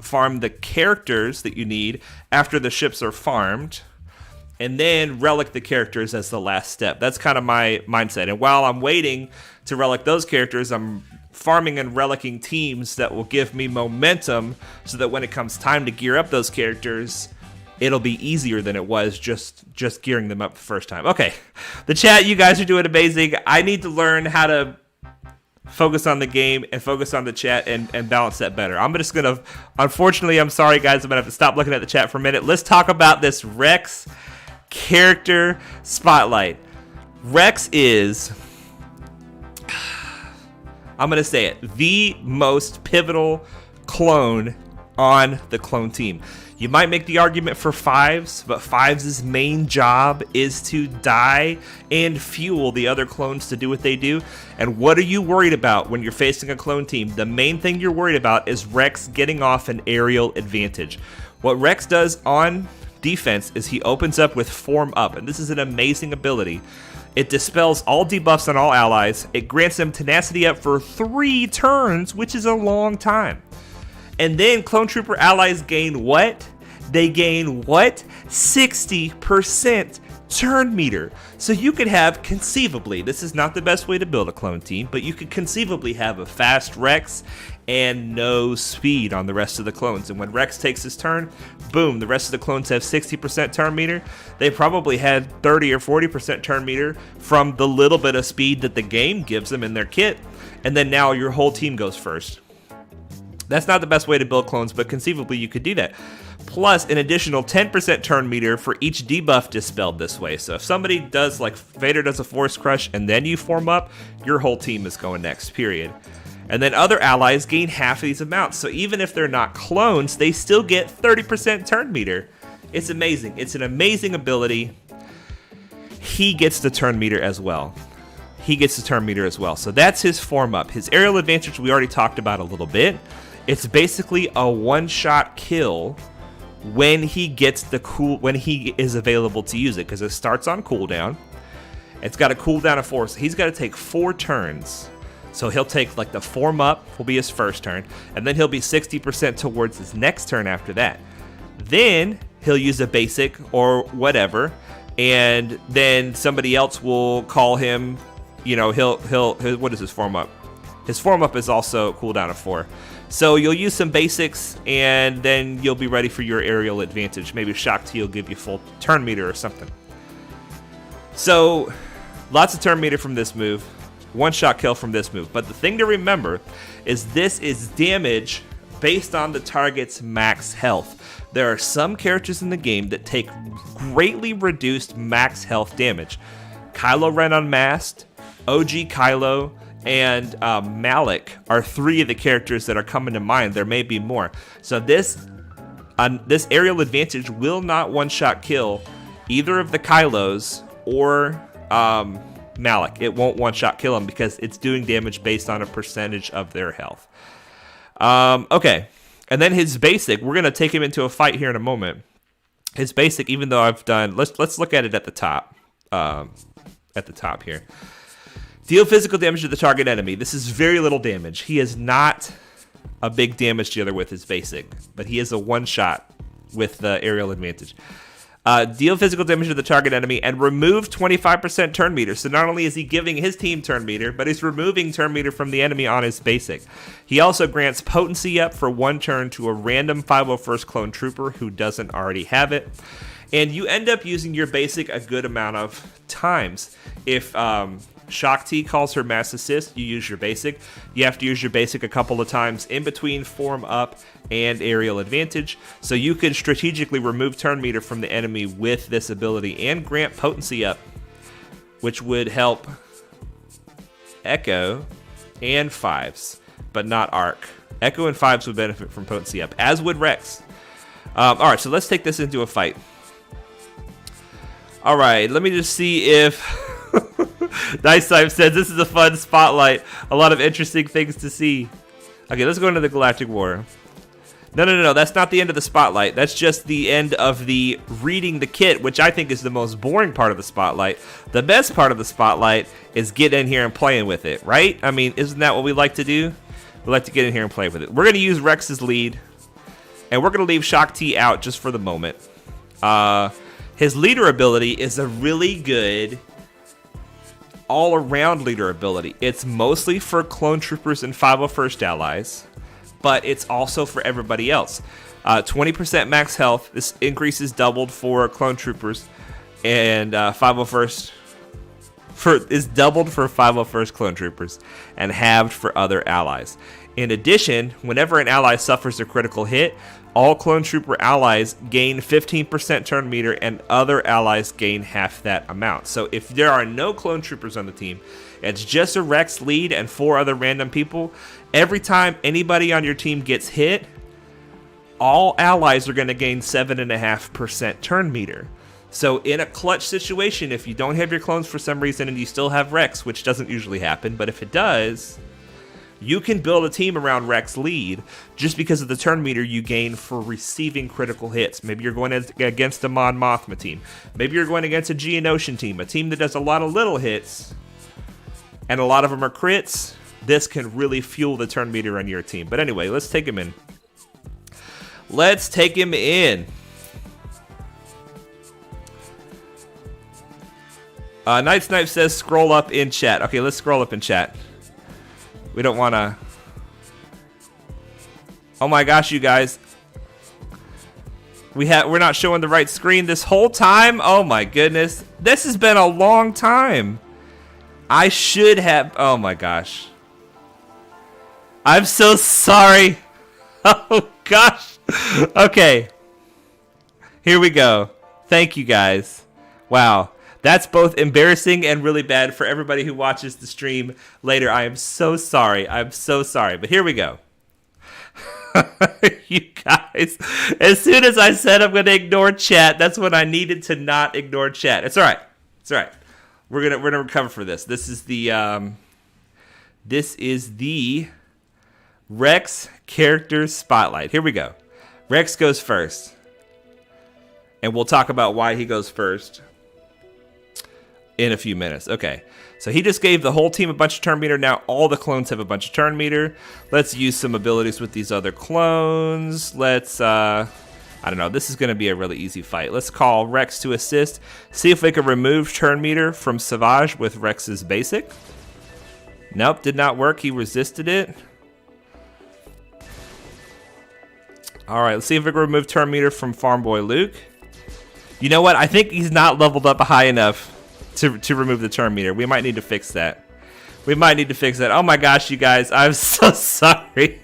farm the characters that you need after the ships are farmed, and then relic the characters as the last step. That's kind of my mindset. And while I'm waiting to relic those characters, I'm farming and relicking teams that will give me momentum so that when it comes time to gear up those characters, it'll be easier than it was just gearing them up the first time. Okay, the chat, you guys are doing amazing. I need to learn how to focus on the game and focus on the chat and balance that better. I'm just going to, unfortunately, I'm sorry, guys, I'm going to have to stop looking at the chat for a minute. Let's talk about this Rex character spotlight. Rex is, I'm going to say it, the most pivotal clone on the clone team. You might make the argument for Fives, but Fives' main job is to die and fuel the other clones to do what they do. And what are you worried about when you're facing a clone team? The main thing you're worried about is Rex getting off an aerial advantage. What Rex does on defense is he opens up with Form Up, and this is an amazing ability. It dispels all debuffs on all allies. It grants them tenacity up for 3 turns, which is a long time. And then Clone Trooper allies gain what? They gain what? 60% turn meter. So you could have, conceivably, this is not the best way to build a clone team, but you could conceivably have a fast Rex and no speed on the rest of the clones. And when Rex takes his turn, boom, the rest of the clones have 60% turn meter. They probably had 30 or 40% turn meter from the little bit of speed that the game gives them in their kit. And then now your whole team goes first. That's not the best way to build clones, but conceivably you could do that. Plus an additional 10% turn meter for each debuff dispelled this way. So if somebody does, like Vader does a Force Crush and then you form up, your whole team is going next, period. And then other allies gain half of these amounts. So even if they're not clones, they still get 30% turn meter. It's amazing. It's an amazing ability. He gets the turn meter as well. So that's his form up. His aerial advantage we already talked about a little bit. It's basically a one-shot kill when he gets when he is available to use it, because it starts on cooldown. It's got a cooldown of 4, so he's got to take 4 turns. So he'll take, like, the form up will be his first turn, and then he'll be 60% towards his next turn after that. Then he'll use a basic or whatever, and then somebody else will call him. You know, he'll what is his form up? His form up is also cooldown of 4. So you'll use some basics, and then you'll be ready for your aerial advantage. Maybe Shaak T will give you full turn meter or something. So lots of turn meter from this move. One-shot kill from this move. But the thing to remember is this is damage based on the target's max health. There are some characters in the game that take greatly reduced max health damage. Kylo Ren Unmasked, OG Kylo, and Malik are 3 of the characters that are coming to mind. There may be more. So this aerial advantage will not one-shot kill either of the Kylos or Malik. It won't one-shot kill them because it's doing damage based on a percentage of their health. Okay, and then his basic. We're gonna take him into a fight here in a moment. His basic, even though I've done, let's look at it at the top. At the top here. Deal physical damage to the target enemy. This is very little damage. He is not a big damage dealer with his basic, but he is a one-shot with the aerial advantage. Deal physical damage to the target enemy and remove 25% turn meter. So not only is he giving his team turn meter, but he's removing turn meter from the enemy on his basic. He also grants potency up for 1 turn to a random 501st clone trooper who doesn't already have it. And you end up using your basic a good amount of times. If Shaak T calls her mass assist, you use your basic. You have to use your basic a couple of times in between form up and aerial advantage. So you can strategically remove turn meter from the enemy with this ability and grant potency up, which would help Echo and Fives, but not Arc. Echo and Fives would benefit from potency up, as would Rex. Alright, so let's take this into a fight. Alright, let me just see if Nice Time says this is a fun spotlight. A lot of interesting things to see. Okay, let's go into the Galactic War. No. That's not the end of the spotlight. That's just the end of the reading the kit, which I think is the most boring part of the spotlight. The best part of the spotlight is getting in here and playing with it, right? I mean, isn't that what we like to do? We like to get in here and play with it. We're going to use Rex's lead, and we're going to leave Shaak T out just for the moment. His leader ability is a really good all-around leader ability. It's mostly for clone troopers and 501st allies, but it's also for everybody else. 20% max health. This increase is doubled for clone troopers, and 501st is doubled for 501st clone troopers and halved for other allies. In addition, whenever an ally suffers a critical hit, all clone trooper allies gain 15% turn meter and other allies gain half that amount. So if there are no clone troopers on the team, it's just a Rex lead and 4 other random people, every time anybody on your team gets hit, all allies are going to gain 7.5% turn meter. So in a clutch situation, if you don't have your clones for some reason and you still have Rex, which doesn't usually happen, but if it does, you can build a team around Rex lead just because of the turn meter you gain for receiving critical hits. Maybe you're going against a Mon Mothma team. Maybe you're going against a Geonosian team, a team that does a lot of little hits, and a lot of them are crits. This can really fuel the turn meter on your team. But anyway, let's take him in. Let's take him in. Night Snipe says scroll up in chat. Okay, let's scroll up in chat. We don't want to... Oh my gosh, you guys. We're not showing the right screen this whole time? Oh my goodness. This has been a long time. I should have... Oh my gosh. I'm so sorry. Oh gosh. Okay. Here we go. Thank you guys. Wow. That's both embarrassing and really bad for everybody who watches the stream later. I am so sorry. I'm so sorry. But here we go. You guys, as soon as I said I'm going to ignore chat, that's when I needed to not ignore chat. It's all right. It's all right. We're gonna recover for this. This is the Rex character spotlight. Here we go. Rex goes first. And we'll talk about why he goes first in a few minutes. Okay, so he just gave the whole team a bunch of turn meter. Now all the clones have a bunch of turn meter. Let's use some abilities with these other clones. Let's, I don't know, this is going to be a really easy fight. Let's call Rex to assist. See if we can remove turn meter from Savage with Rex's basic. Nope, did not work. He resisted it. All right, let's see if we can remove turn meter from Farm Boy Luke. You know what? I think he's not leveled up high enough to remove the turn meter. We might need to fix that. We might need to fix that. Oh my gosh, you guys. I'm so sorry.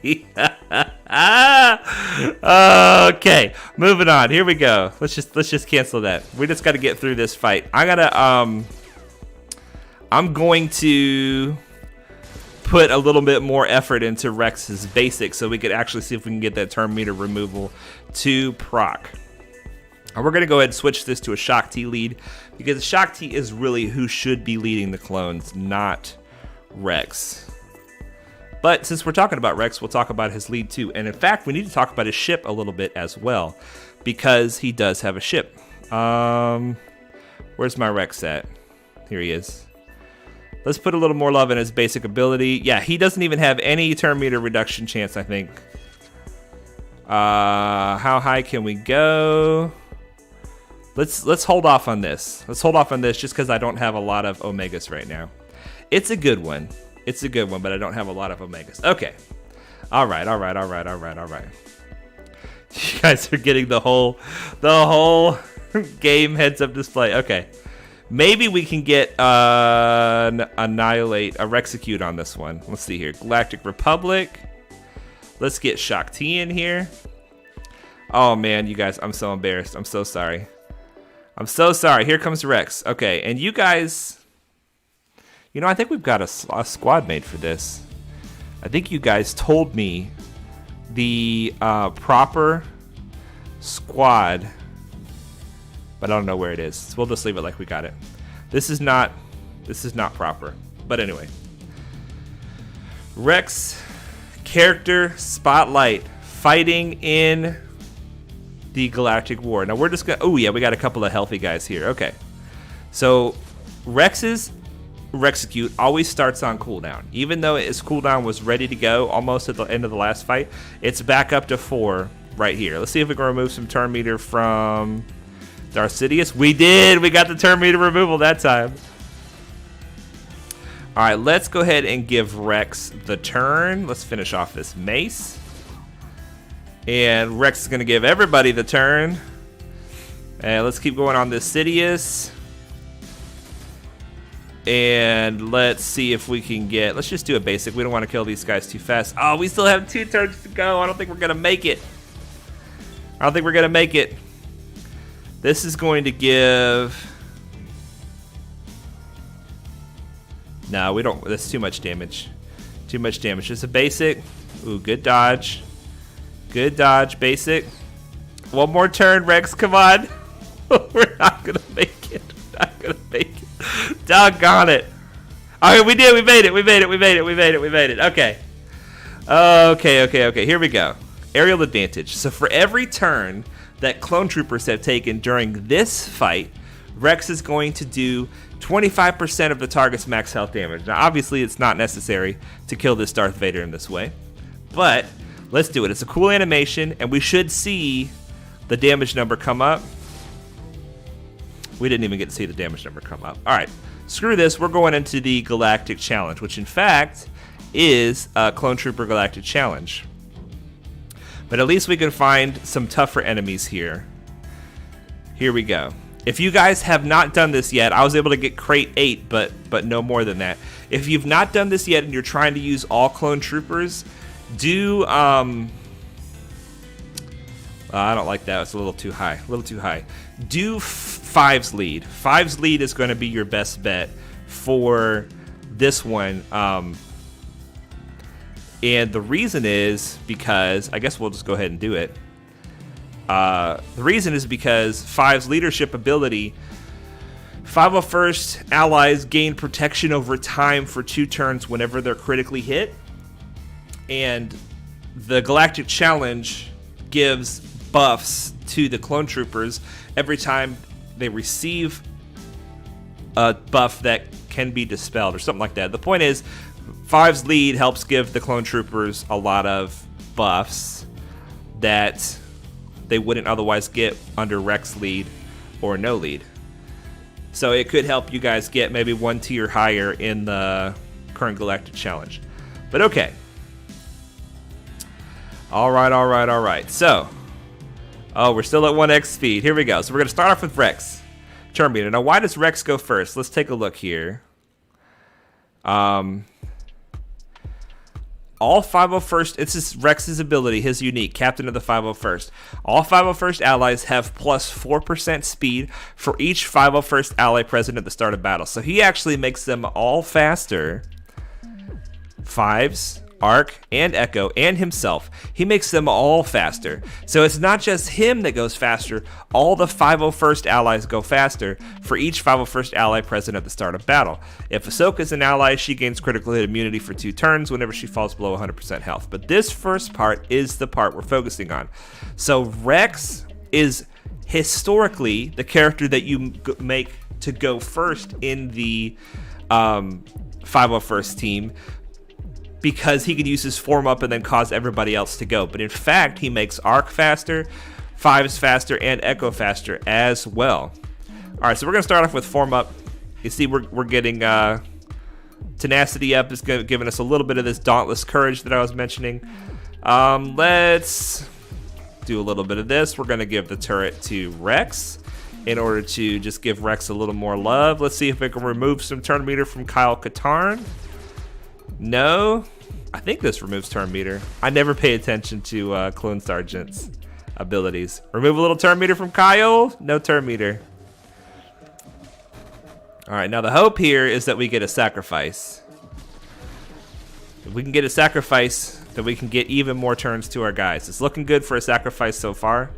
Okay, moving on. Here we go. Let's just cancel that. We just got to get through this fight. I'm going to put a little bit more effort into Rex's basic so we could actually see if we can get that turn meter removal to proc. And we're going to go ahead and switch this to a Shaak T lead because Shaak T is really who should be leading the clones, not Rex. But since we're talking about Rex, we'll talk about his lead too. And in fact, we need to talk about his ship a little bit as well because he does have a ship. Where's my Rex at? Here he is. Let's put a little more love in his basic ability. Yeah, he doesn't even have any turn meter reduction chance, I think. How high can we go? Let's hold off on this. Let's hold off on this just because I don't have a lot of Omegas right now. It's a good one. It's a good one, but I don't have a lot of Omegas. Okay. All right. You guys are getting the whole game heads up display. Okay. Maybe we can get an Annihilate, a Rexecute on this one. Let's see here. Galactic Republic. Let's get Shaak T in here. Oh man, you guys, I'm so embarrassed. I'm so sorry. I'm so sorry. Here comes Rex. Okay, and you guys, you know, I think we've got a squad mate for this. I think you guys told me the proper squad, but I don't know where it is. So we'll just leave it like we got it. This is not proper. But anyway, Rex character spotlight, fighting in the Galactic War. Now we're just gonna, oh yeah, we got a couple of healthy guys here. Okay, so Rex's Rexecute always starts on cooldown. Even though its cooldown was ready to go almost at the end of the last fight, it's back up to 4 right here. Let's see if we can remove some turn meter from Darth Sidious. We did! We got the turn meter removal that time. All right, let's go ahead and give Rex the turn. Let's finish off this Mace. And Rex is going to give everybody the turn. And let's keep going on this Sidious. And let's see if we can get... Let's just do a basic. We don't want to kill these guys too fast. Oh, we still have 2 turns to go. I don't think we're going to make it. This is going to give... No, we don't. That's too much damage. Just a basic. Ooh, good dodge. Basic. One more turn, Rex. Come on. We're not going to make it. Doggone it. Okay, we did. We made it. Okay. Okay. Here we go. Aerial advantage. So for every turn that clone troopers have taken during this fight, Rex is going to do 25% of the target's max health damage. Now, obviously, it's not necessary to kill this Darth Vader in this way, but let's do it. It's a cool animation, and we should see the damage number come up. We didn't even get to see the damage number come up. All right, screw this. We're going into the Galactic Challenge, which in fact is a Clone Trooper Galactic Challenge. But at least we can find some tougher enemies here. Here we go. If you guys have not done this yet, I was able to get crate 8, but no more than that. If you've not done this yet and you're trying to use all clone troopers, do I don't like that. It's a little too high. Do 5's lead. 5's lead is going to be your best bet for this one. And the reason is because I guess we'll just go ahead and do it. The reason is because 5's leadership ability, 501st allies gain protection over time for 2 turns whenever they're critically hit. And the Galactic Challenge gives buffs to the clone troopers every time they receive a buff that can be dispelled or something like that. The point is, 5's lead helps give the clone troopers a lot of buffs that they wouldn't otherwise get under Rex lead or no lead. So it could help you guys get maybe 1 tier higher in the current Galactic Challenge. But okay. All right. So, we're still at 1x speed. Here we go. So we're going to start off with Rex. Turn meter. Now, why does Rex go first? Let's take a look here. All 501st, it's just Rex's ability, his unique, Captain of the 501st. All 501st allies have plus 4% speed for each 501st ally present at the start of battle. So he actually makes them all faster. 5s, Arc, and Echo, and himself. He makes them all faster. So it's not just him that goes faster. All the 501st allies go faster for each 501st ally present at the start of battle. If Ahsoka is an ally, she gains critical hit immunity for 2 turns whenever she falls below 100% health. But this first part is the part we're focusing on. So Rex is historically the character that you make to go first in the 501st team, because he can use his form up and then cause everybody else to go. But in fact, he makes Arc faster, 5s faster, and Echo faster as well. All right, so we're going to start off with form up. You see we're getting tenacity up. It's giving us a little bit of this dauntless courage that I was mentioning. Let's do a little bit of this. We're going to give the turret to Rex in order to just give Rex a little more love. Let's see if we can remove some turn meter from Kyle Katarn. No, I think this removes turn meter. I never pay attention to Clone Sergeant's abilities. Remove a little turn meter from Kyle. No turn meter. All right, now the hope here is that we get a sacrifice. If we can get a sacrifice, then we can get even more turns to our guys. It's looking good for a sacrifice so far.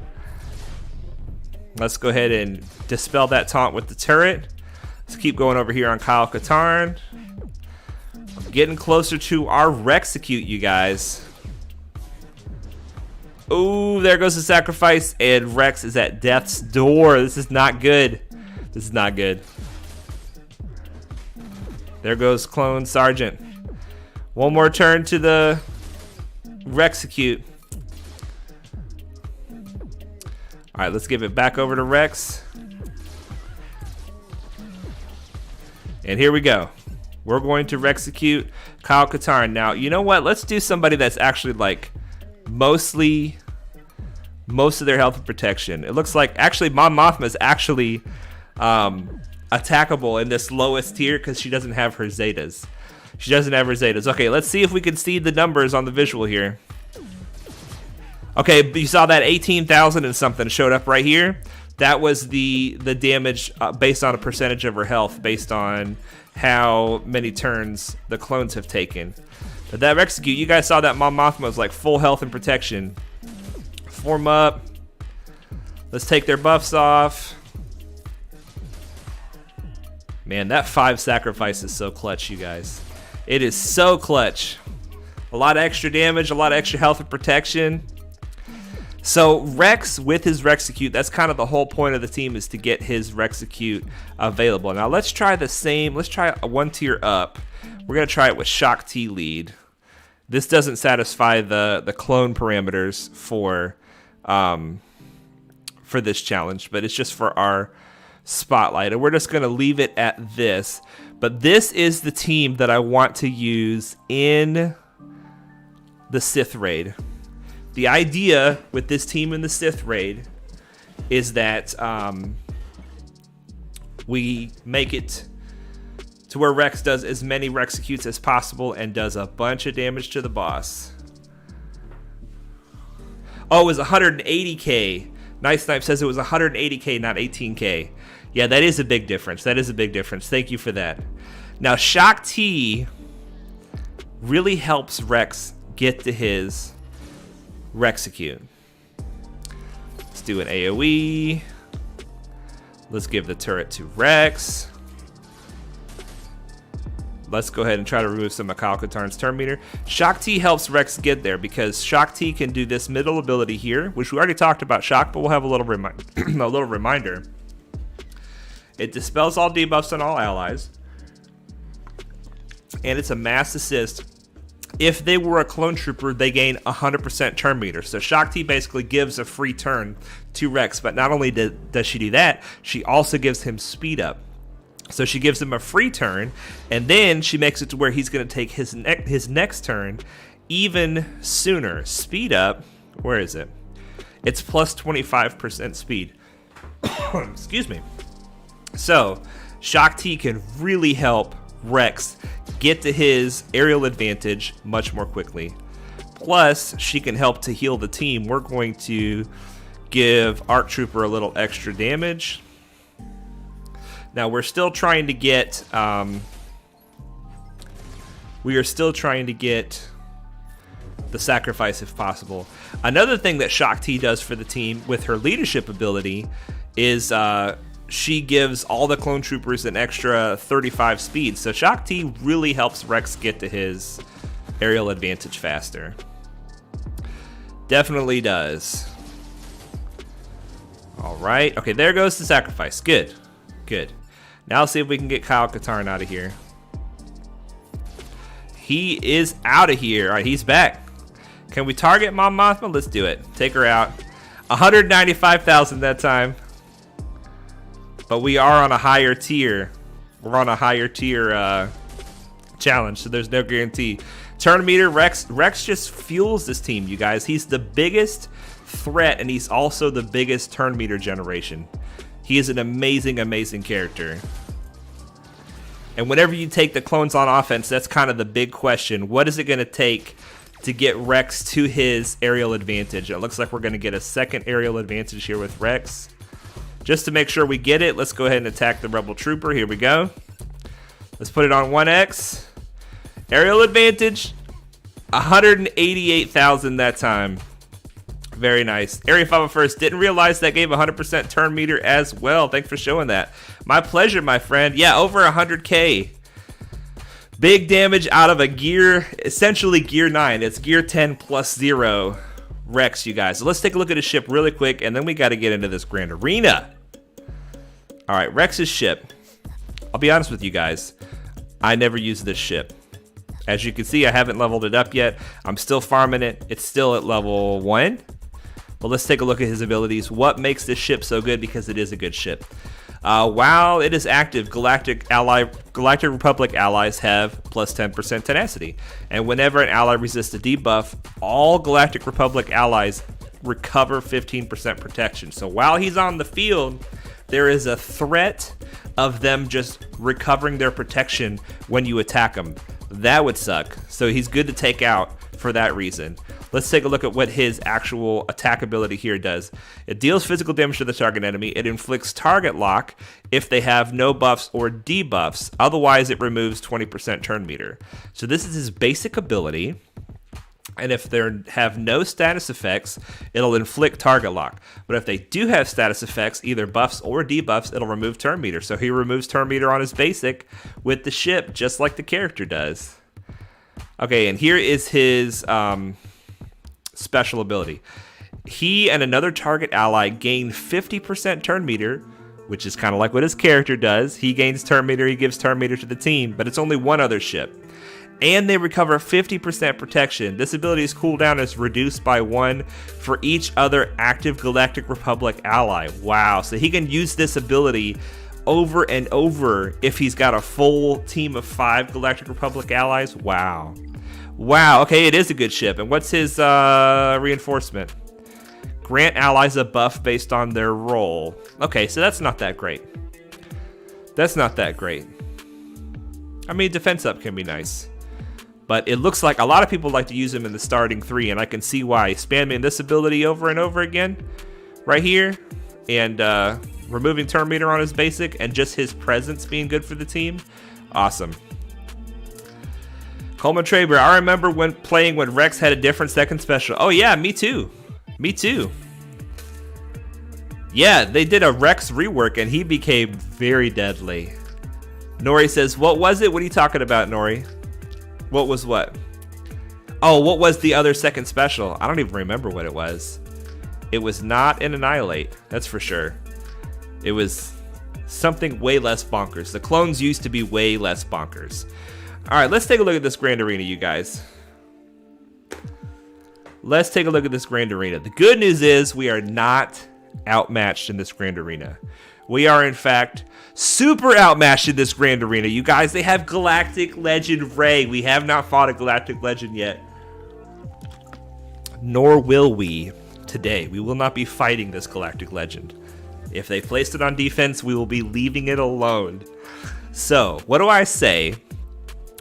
Let's go ahead and dispel that taunt with the turret. Let's keep going over here on Kyle Katarn. Getting closer to our Rexecute, you guys. Ooh, there goes the sacrifice, and Rex is at death's door. This is not good. There goes Clone Sergeant. One more turn to the Rexecute. All right, let's give it back over to Rex. And here we go. we're going to execute Kyle Katarn. Now, you know what? Let's do somebody that's actually like most of their health and protection. It looks like actually Mon Mothma is actually attackable in this lowest tier because she doesn't have her Zetas. Okay, let's see if we can see the numbers on the visual here. Okay, you saw that 18,000 and something showed up right here. That was the damage based on a percentage of her health, based on how many turns the clones have taken. But that execute, you guys saw that Mon Mothma was like full health and protection. Form up. Let's take their buffs off. Man, that 5 sacrifice is so clutch, you guys. It is so clutch. A lot of extra damage, a lot of extra health and protection. So Rex with his Rexecute, that's kind of the whole point of the team, is to get his Rexecute available. Now let's try the same. Let's try a 1 tier up. We're going to try it with Shaak T lead. This doesn't satisfy the clone parameters for this challenge, but it's just for our spotlight, and we're just going to leave it at this. But this is the team that I want to use in the Sith raid. The idea with this team in the Sith raid is that we make it to where Rex does as many Rexecutes as possible and does a bunch of damage to the boss. Oh, it was 180k. Nice Snipe says it was 180k, not 18k. Yeah, that is a big difference. Thank you for that. Now, Shaak T really helps Rex get to his Rexecute. Let's do an AoE. Let's give the turret to Rex. Let's go ahead and try to remove some of Kyle Katarn's turn meter. Shaak T helps Rex get there because Shaak T can do this middle ability here, which we already talked about Shaak, but we'll have a little reminder. It dispels all debuffs on all allies, and it's a mass assist. If they were a clone trooper, they gain 100% turn meter. So Shaak T basically gives a free turn to Rex, but not only does she do that, she also gives him speed up. So she gives him a free turn, and then she makes it to where he's going to take his next turn even sooner. Speed up, where is it? It's plus 25% speed. Excuse me. So Shaak T can really help Rex get to his aerial advantage much more quickly. Plus, she can help to heal the team. We're going to give ARC Trooper a little extra damage. Now we're still trying to get the sacrifice if possible. Another thing that Shaak T does for the team with her leadership ability is she gives all the clone troopers an extra 35 speed. So Shaak T really helps Rex get to his aerial advantage faster. Definitely does. All right. Okay, there goes the sacrifice. Good. Now let's see if we can get Kyle Katarn out of here. He is out of here. All right, he's back. Can we target Mon Mothma? Let's do it. Take her out. 195,000 that time. But we are on a higher tier. We're on a higher tier challenge, so there's no guarantee. Turn meter, Rex just fuels this team, you guys. He's the biggest threat, and he's also the biggest turn meter generation. He is an amazing, amazing character. And whenever you take the clones on offense, that's kind of the big question. What is it going to take to get Rex to his aerial advantage? It looks like we're going to get a second aerial advantage here with Rex. Just to make sure we get it, let's go ahead and attack the Rebel Trooper. Here we go. Let's put it on 1x. Aerial advantage, 188,000 that time. Very nice. Area 501st, didn't realize that gave 100% turn meter as well. Thanks for showing that. My pleasure, my friend. Yeah, over 100k. Big damage out of a gear, essentially gear 9. It's gear 10 plus 0 Rex, you guys. So let's take a look at his ship really quick, and then we got to get into this grand arena. All right, Rex's ship. I'll be honest with you guys. I never used this ship. As you can see, I haven't leveled it up yet. I'm still farming it. It's still at level 1. But let's take a look at his abilities. What makes this ship so good? Because it is a good ship. While it is active, Galactic Republic allies have plus 10% tenacity. And whenever an ally resists a debuff, all Galactic Republic allies recover 15% protection. So while he's on the field, there is a threat of them just recovering their protection when you attack them. That would suck. So he's good to take out for that reason. Let's take a look at what his actual attack ability here does. It deals physical damage to the target enemy. It inflicts target lock if they have no buffs or debuffs. Otherwise, it removes 20% turn meter. So this is his basic ability. And if they have no status effects, it'll inflict target lock. But if they do have status effects, either buffs or debuffs, it'll remove turn meter. So he removes turn meter on his basic with the ship, just like the character does. Okay, and here is his special ability. He and another target ally gain 50% turn meter, which is kind of like what his character does. He gains turn meter, he gives turn meter to the team, but it's only one other ship. And they recover 50% protection. This ability's cooldown is reduced by 1 for each other active Galactic Republic ally. Wow, so he can use this ability over and over if he's got a full team of 5 Galactic Republic allies. Wow. Wow, okay, it is a good ship. And what's his reinforcement? Grant allies a buff based on their role. Okay, so that's not that great. That's not that great. I mean, defense up can be nice. But it looks like a lot of people like to use him in the starting 3, and I can see why. Spamming this ability over and over again, right here, and removing turn meter on his basic, and just his presence being good for the team. Awesome. Coleman Traber, I remember when playing when Rex had a different second special. Oh yeah, me too. Me too. Yeah, they did a Rex rework, and he became very deadly. Nori says, what was it? What are you talking about, Nori? What was what? Oh, what was the other second special? I don't even remember what it was. It was not an Annihilate, that's for sure. It was something way less bonkers. The clones used to be way less bonkers. All right, let's take a look at this Grand Arena, you guys. Let's take a look at this Grand Arena. The good news is we are not outmatched in this Grand Arena. We are, in fact, super outmatched in this Grand Arena. You guys, they have Galactic Legend Rey. We have not fought a Galactic Legend yet. Nor will we today. We will not be fighting this Galactic Legend. If they placed it on defense, we will be leaving it alone. So, what do I say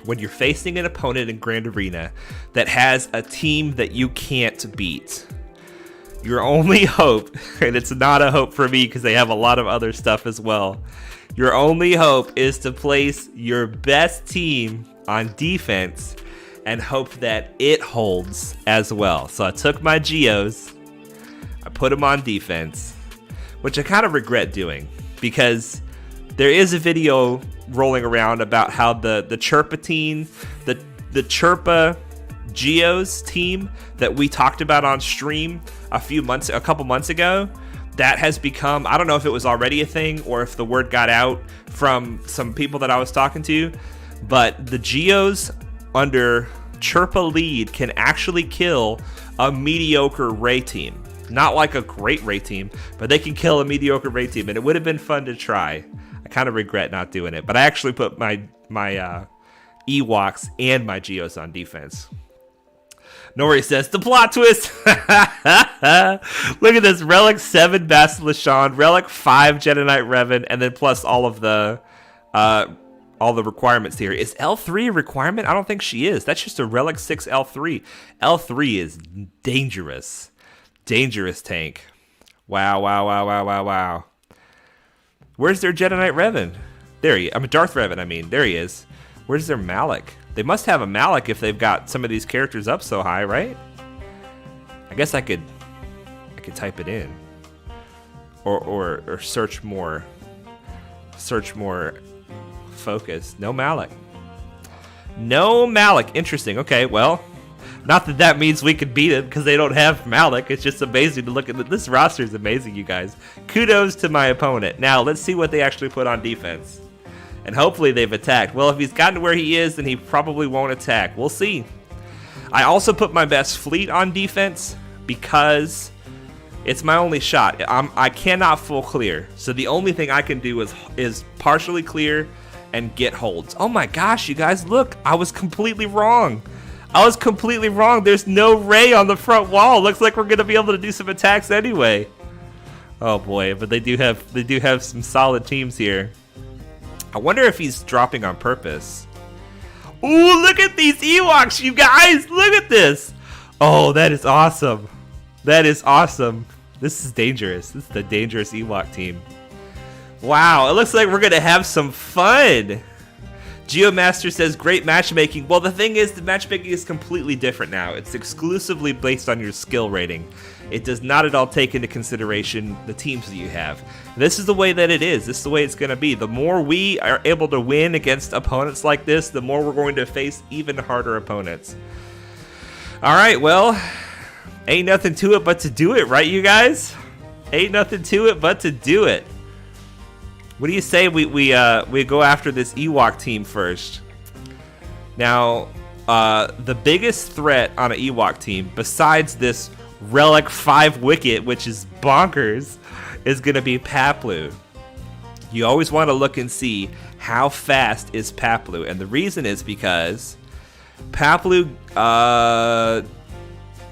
when you're facing an opponent in Grand Arena that has a team that you can't beat? Your only hope, and it's not a hope for me because they have a lot of other stuff as well. Your only hope is to place your best team on defense and hope that it holds as well. So I took my Geos, I put them on defense, which I kind of regret doing because there is a video rolling around about how the Chirpa team, the Chirpa Geos team that we talked about on stream a couple months ago, that has become, I don't know if it was already a thing or if the word got out from some people that I was talking to, but the Geos under Chirpa lead can actually kill a mediocre Rey team. Not like a great Rey team, but they can kill a mediocre Rey team, and it would have been fun to try. I kind of regret not doing it, but I actually put my Ewoks and my Geos on defense. Nori says, the plot twist. Look at this. Relic 7 Bastilla, Relic 5 Jedi Knight Revan, and then plus all the requirements here. Is L3 a requirement? I don't think she is. That's just a Relic 6 L3. L3 is dangerous. Dangerous tank. Wow. Where's their Jedi Knight Revan? There he is. Darth Revan, There he is. Where's their Malak? They must have a Malak if they've got some of these characters up so high, right? I guess I could type it in. Or search more. Search more focus. No Malak. No Malak. Interesting. Okay, well, not that means we could beat it because they don't have Malak. It's just amazing to look at. This roster is amazing, you guys. Kudos to my opponent. Now, let's see what they actually put on defense. And hopefully they've attacked. Well, if he's gotten to where he is, then he probably won't attack. We'll see. I also put my best fleet on defense because It's my only shot. I cannot full clear. So the only thing I can do is partially clear and get holds. Oh my gosh, you guys, look. I was completely wrong. There's no ray on the front wall. Looks like we're going to be able to do some attacks anyway. Oh boy, but they do have some solid teams here. I wonder if he's dropping on purpose. Ooh, look at these Ewoks, you guys. Look at this. Oh, that is awesome. This is dangerous. This is the dangerous Ewok team. Wow, it looks like we're going to have some fun. Geomaster says, great matchmaking. Well, the thing is, the matchmaking is completely different now. It's exclusively based on your skill rating. It does not at all take into consideration the teams that you have. This is the way that it is. This is the way it's going to be. The more we are able to win against opponents like this, the more we're going to face even harder opponents. All right, well, ain't nothing to it but to do it, right, you guys? Ain't nothing to it but to do it. What do you say we go after this Ewok team first? Now, the biggest threat on an Ewok team, besides this Relic 5 Wicket, which is bonkers, is going to be Paplu. You always want to look and see how fast is Paplu, and the reason is because Paplu,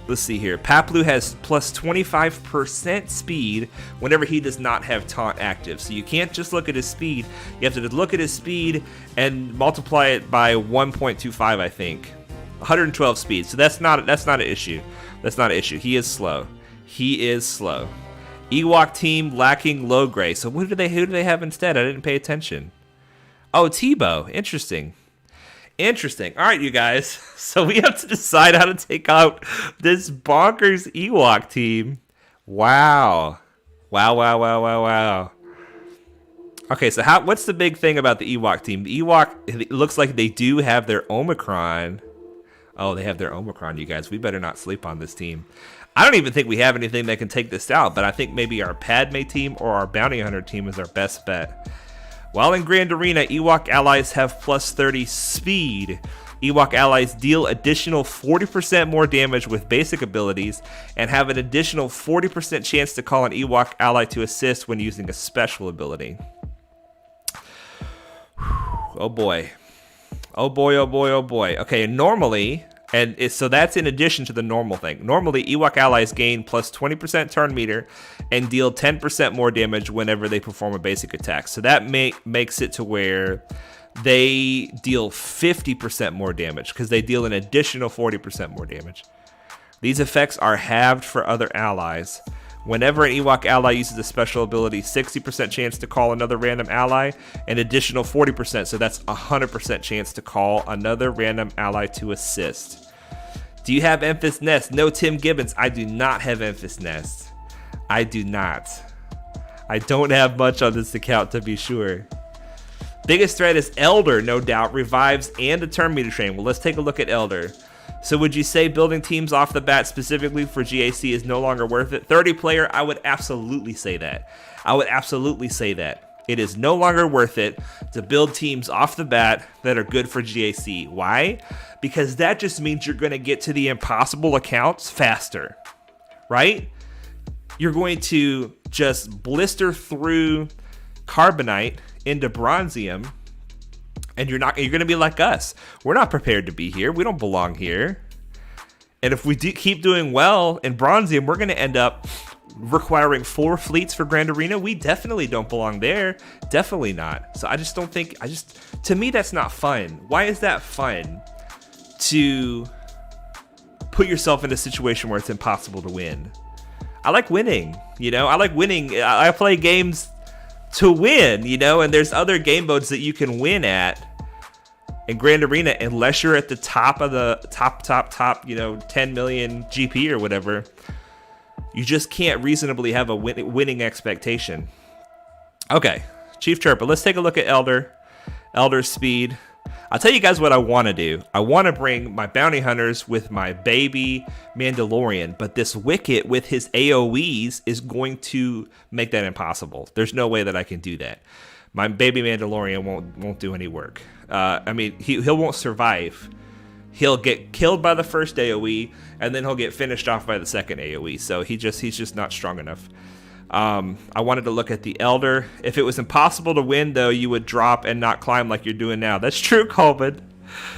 let's see here. Paplu has plus 25% speed whenever he does not have taunt active. So you can't just look at his speed. You have to look at his speed and multiply it by 1.25, I think. 112 speed. So that's not an issue. That's not an issue. He is slow. Ewok team lacking low gray. So who do they have instead? I didn't pay attention. Oh, Tebow. Interesting. All right, you guys. So we have to decide how to take out this bonkers Ewok team. Wow. Okay, so what's the big thing about the Ewok team? The Ewok, it looks like they do have their Omicron. Oh, they have their Omicron, you guys. We better not sleep on this team. I don't even think we have anything that can take this out, but I think maybe our Padme team or our Bounty Hunter team is our best bet. While in Grand Arena, Ewok allies have plus 30 speed. Ewok allies deal additional 40% more damage with basic abilities and have an additional 40% chance to call an Ewok ally to assist when using a special ability. Oh boy. Okay, normally, so that's in addition to the normal thing. Normally, Ewok allies gain plus 20% turn meter and deal 10% more damage whenever they perform a basic attack. So that makes it to where they deal 50% more damage because they deal an additional 40% more damage. These effects are halved for other allies. Whenever an Ewok ally uses a special ability, 60% chance to call another random ally, an additional 40%, so that's 100% chance to call another random ally to assist. Do you have Emphas Nest? No, Tim Gibbons, I do not have Emphas Nest. I do not. I don't have much on this account, to be sure. Biggest threat is Elder, no doubt, revives and a turn meter train. Well, let's take a look at Elder. So would you say building teams off the bat specifically for GAC is no longer worth it? 30 player, I would absolutely say that. It is no longer worth it to build teams off the bat that are good for GAC. Why? Because that just means you're going to get to the impossible accounts faster, right? You're going to just blister through Carbonite into Bronzium, and you're going to be like us. We're not prepared to be here. We don't belong here. And if we keep doing well in Bronzium, we're going to end up requiring 4 fleets for Grand Arena. We definitely don't belong there. Definitely not. So I just don't think, to me, that's not fun. Why is that fun to put yourself in a situation where it's impossible to win? I like winning, I play games to win, and there's other game modes that you can win at in Grand Arena, unless you're at the top of the top, 10 million GP or whatever. You just can't reasonably have a winning expectation. Okay, Chief Chirpa, let's take a look at Elder's speed. I'll tell you guys what I want to do. I want to bring my bounty hunters with my baby Mandalorian, but this Wicket with his AoEs is going to make that impossible. There's no way that I can do that. My baby Mandalorian won't do any work. He won't survive he'll get killed by the first AoE, and then he'll get finished off by the second AoE. So he's just not strong enough. I wanted to look at the Elder. If it was impossible to win, though, you would drop and not climb like you're doing now. That's true, Colvin.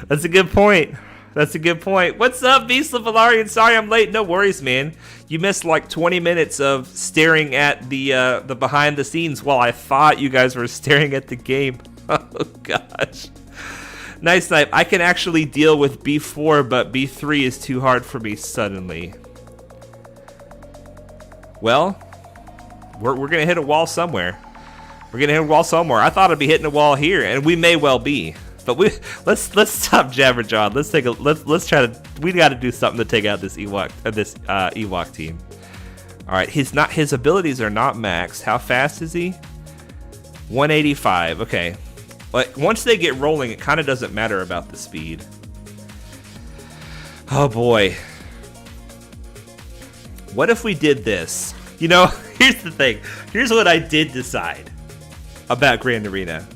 That's a good point. That's a good point. What's up, Beastla Valarian? Sorry I'm late. No worries, man. You missed like 20 minutes of staring at the behind the scenes while I thought you guys were staring at the game. Oh, gosh. Nice Snipe. I can actually deal with B4, but B3 is too hard for me suddenly. Well, we're going to hit a wall somewhere. We're going to hit a wall somewhere. I thought I'd be hitting a wall here, and we may well be. But let's stop Jabberjaw. Let's try to. We got to do something to take out this Ewok team. All right, his abilities are not maxed. How fast is he? 185. Okay. But once they get rolling, it kind of doesn't matter about the speed. Oh boy. What if we did this? You know, here's the thing. Here's what I did decide about Grand Arena.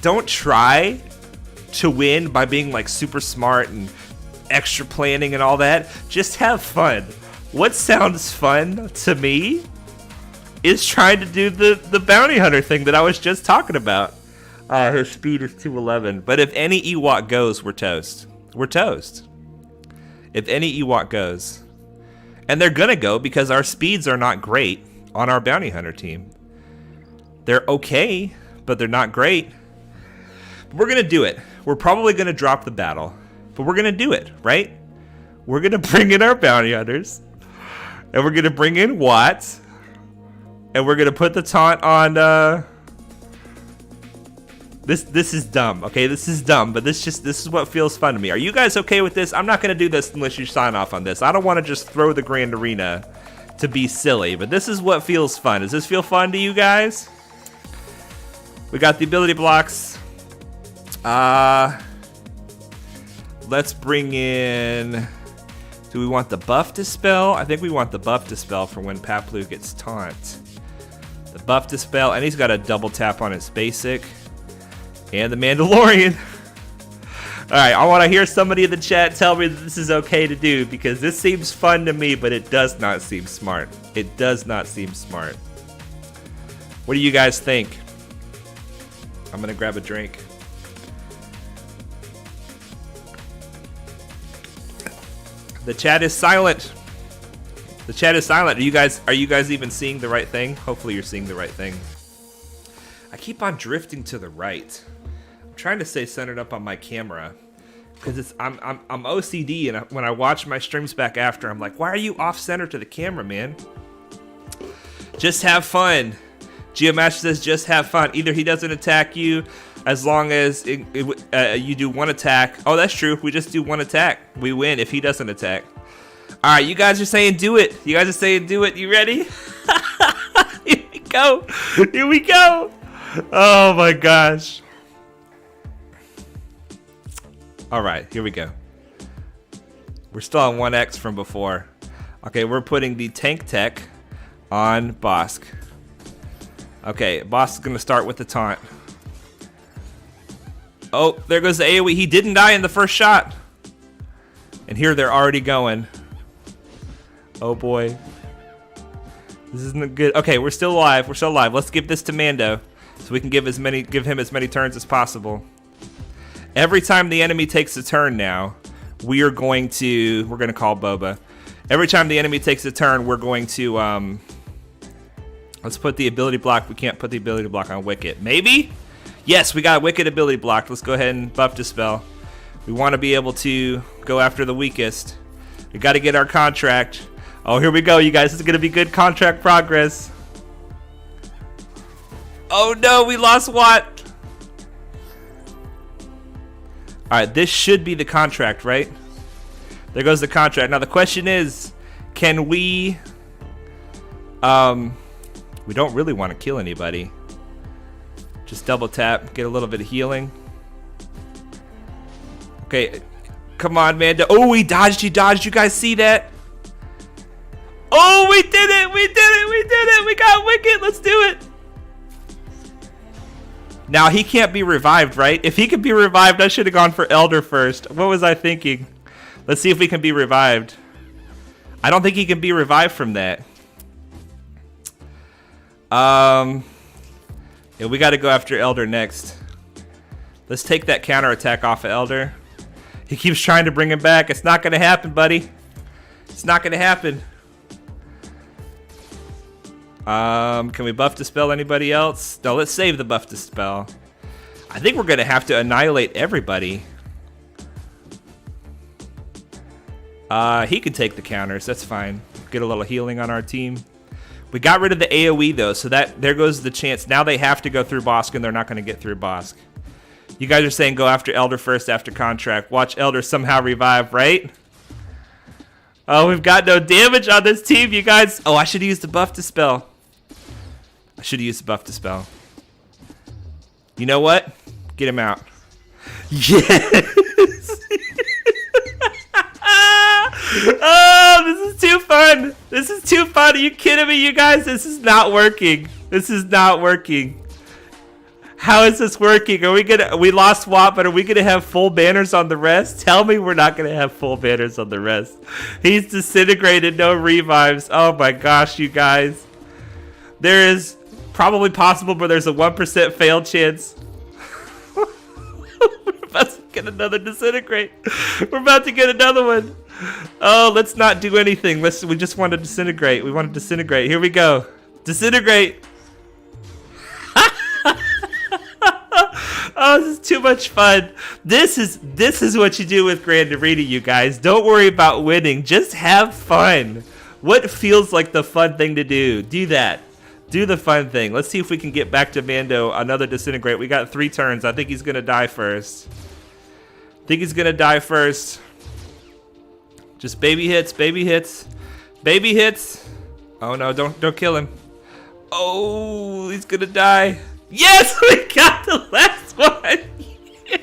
Don't try to win by being like super smart and extra planning and all that. Just have fun. What sounds fun to me is trying to do the bounty hunter thing that I was just talking about. His speed is 211. But if any Ewok goes, we're toast. We're toast. If any Ewok goes. And they're gonna go because our speeds are not great on our bounty hunter team. They're okay, but they're not great. We're gonna do it. We're probably gonna drop the battle, but we're gonna do it, right? We're gonna bring in our bounty hunters, and we're gonna bring in Watts, and we're gonna put the taunt on. This is dumb, okay? This is dumb, but this is what feels fun to me. Are you guys okay with this? I'm not gonna do this unless you sign off on this. I don't want to just throw the Grand Arena to be silly, but this is what feels fun. Does this feel fun to you guys? We got the ability blocks. Let's bring in. Do we want the buff dispel? I think we want the buff dispel for when Paplu gets taunt. The buff dispel, and he's got a double tap on his basic. And the Mandalorian. Alright, I want to hear somebody in the chat tell me that this is okay to do, because this seems fun to me, but it does not seem smart. It does not seem smart. What do you guys think? I'm going to grab a drink. The chat is silent. The chat is silent. Are you guys even seeing the right thing? Hopefully you're seeing the right thing. I keep on drifting to the right. I'm trying to stay centered up on my camera because I'm OCD, and when I watch my streams back after, I'm like, why are you off center to the camera, man? Just have fun. Geomatch says just have fun. Either he doesn't attack you as long as you do one attack. Oh, that's true. We just do one attack. We win if he doesn't attack. All right, you guys are saying do it. You guys are saying do it. You ready? Here we go. Here we go. Oh my gosh. All right, here we go. We're still on 1x from before. Okay, we're putting the tank tech on Bossk. Okay, Bossk is going to start with the taunt. Oh, there goes the AoE. He didn't die in the first shot. And here they're already going. Oh boy. This isn't good. Okay, we're still alive. We're still alive. Let's give this to Mando so we can give him as many turns as possible. Every time the enemy takes a turn now, we're going to call Boba. Every time the enemy takes a turn, we're going to let's put the ability block. We can't put the ability block on Wicket. Maybe? Yes, we got Wicket ability blocked. Let's go ahead and buff dispel. We want to be able to go after the weakest. We got to get our contract. Oh, here we go, you guys. This is going to be good contract progress. Oh no, we lost Watt. Alright, this should be the contract, right? There goes the contract. Now the question is, can we... we don't really want to kill anybody. Just double tap, get a little bit of healing. Okay, come on, man. Oh, he dodged, You guys see that? Oh, we did it! We did it! We did it! We got Wicket! Let's do it! Now, he can't be revived, right? If he could be revived, I should have gone for Elder first. What was I thinking? Let's see if we can be revived. I don't think he can be revived from that. Yeah, we got to go after Elder next. Let's take that counterattack off of Elder. He keeps trying to bring him back. It's not going to happen, buddy. It's not going to happen. Can we buff dispel anybody else? No, let's save the buff dispel. I think we're going to have to annihilate everybody. He can take the counters. That's fine. Get a little healing on our team. We got rid of the AoE though, so that there goes the chance. Now they have to go through Bossk, and they're not going to get through Bossk. You guys are saying go after Elder first after contract. Watch Elder somehow revive, right? Oh, we've got no damage on this team, you guys. Oh, I should have used the buff dispel. I should have used the buff dispel. You know what? Get him out. Yes! Oh, this is too fun. This is too fun. Are you kidding me, you guys? This is not working. This is not working. How is this working? Are we gonna? We lost Watt, but are we gonna have full banners on the rest? Tell me we're not gonna have full banners on the rest. He's disintegrated. No revives. Oh my gosh, you guys. There is probably possible, but there's a 1% fail chance. We're about to get another disintegrate. We're about to get another one. Oh, let's not do anything. We just want to disintegrate. We want to disintegrate. Here we go. Disintegrate. Oh, this is too much fun. This is what you do with Grand Arena, you guys. Don't worry about winning. Just have fun. What feels like the fun thing to do? Do that. Do the fun thing. Let's see if we can get back to Mando. Another disintegrate. We got 3 turns. I think he's going to die first. Just baby hits, baby hits, baby hits. Oh no, don't kill him. Oh, he's going to die. Yes, we got the last one. Yes.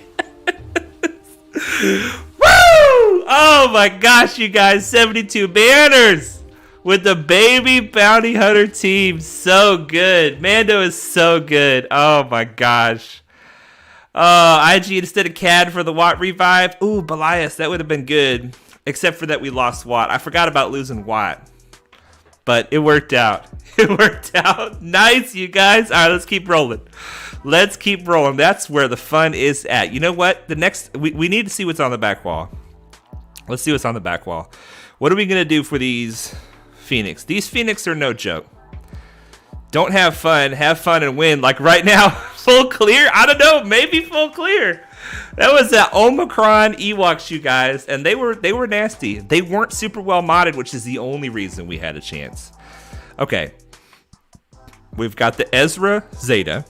Woo! Oh my gosh, you guys. 72 banners with the baby bounty hunter team. So good. Mando is so good. Oh my gosh. IG instead of CAD for the Watt revive. Ooh, Belias, that would have been good. Except for that we lost Watt. I forgot about losing Watt. But it worked out. It worked out. Nice, you guys. All right, let's keep rolling. Let's keep rolling. That's where the fun is at. You know what? The next, we need to see what's on the back wall. Let's see what's on the back wall. What are we going to do for these Phoenix? These Phoenix are no joke. Don't have fun and win. Like right now, full clear? I don't know, maybe full clear. That was that Omicron Ewoks, you guys, and they were nasty. They weren't super well modded, which is the only reason we had a chance. Okay. We've got the Ezra Zeta,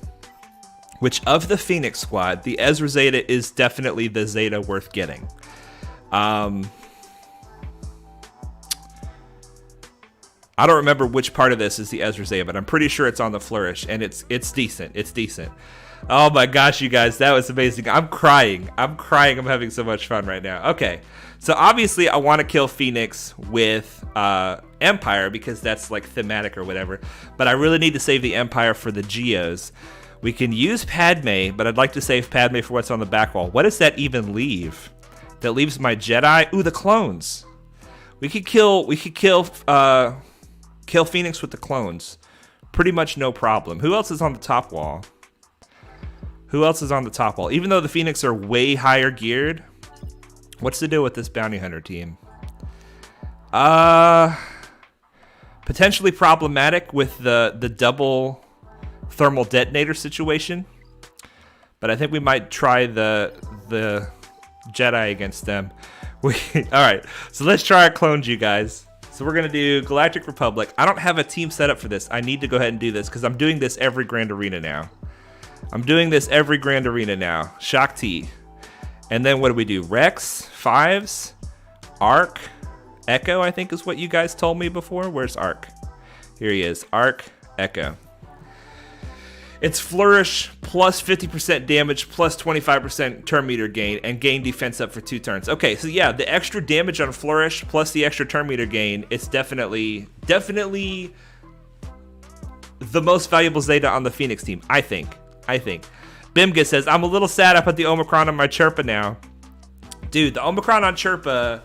which of the Phoenix squad, the Ezra Zeta is definitely the Zeta worth getting. I don't remember which part of this is the Ezra Zeta, but I'm pretty sure it's on the Flourish, and it's decent. It's decent. Oh my gosh, you guys, that was amazing. I'm crying. I'm having so much fun right now. Okay, so obviously I want to kill Phoenix with Empire because that's like thematic or whatever, but I really need to save the Empire for the Geos. We can use Padme, but I'd like to save Padme for what's on the back wall. What does that even leave? That leaves my Jedi. Ooh, the clones. We could kill Phoenix with the clones. Pretty much no problem. Who else is on the top wall? Even though the Phoenix are way higher geared, what's the deal with this bounty hunter team? Potentially problematic with the double thermal detonator situation, but I think we might try the Jedi against them. All right, so let's try our clones, you guys. So we're gonna do Galactic Republic. I don't have a team set up for this. I need to go ahead and do this because I'm doing this every Grand Arena now. Shaak T. And then what do we do? Rex, Fives, Arc, Echo, I think is what you guys told me before. Where's Arc? Here he is. Arc, Echo. It's Flourish plus 50% damage plus 25% turn meter gain and gain defense up for 2 turns. Okay, so yeah, the extra damage on Flourish plus the extra turn meter gain, it's definitely the most valuable Zeta on the Phoenix team, I think. Bimga says, I'm a little sad I put the Omicron on my Chirpa now. Dude, the Omicron on Chirpa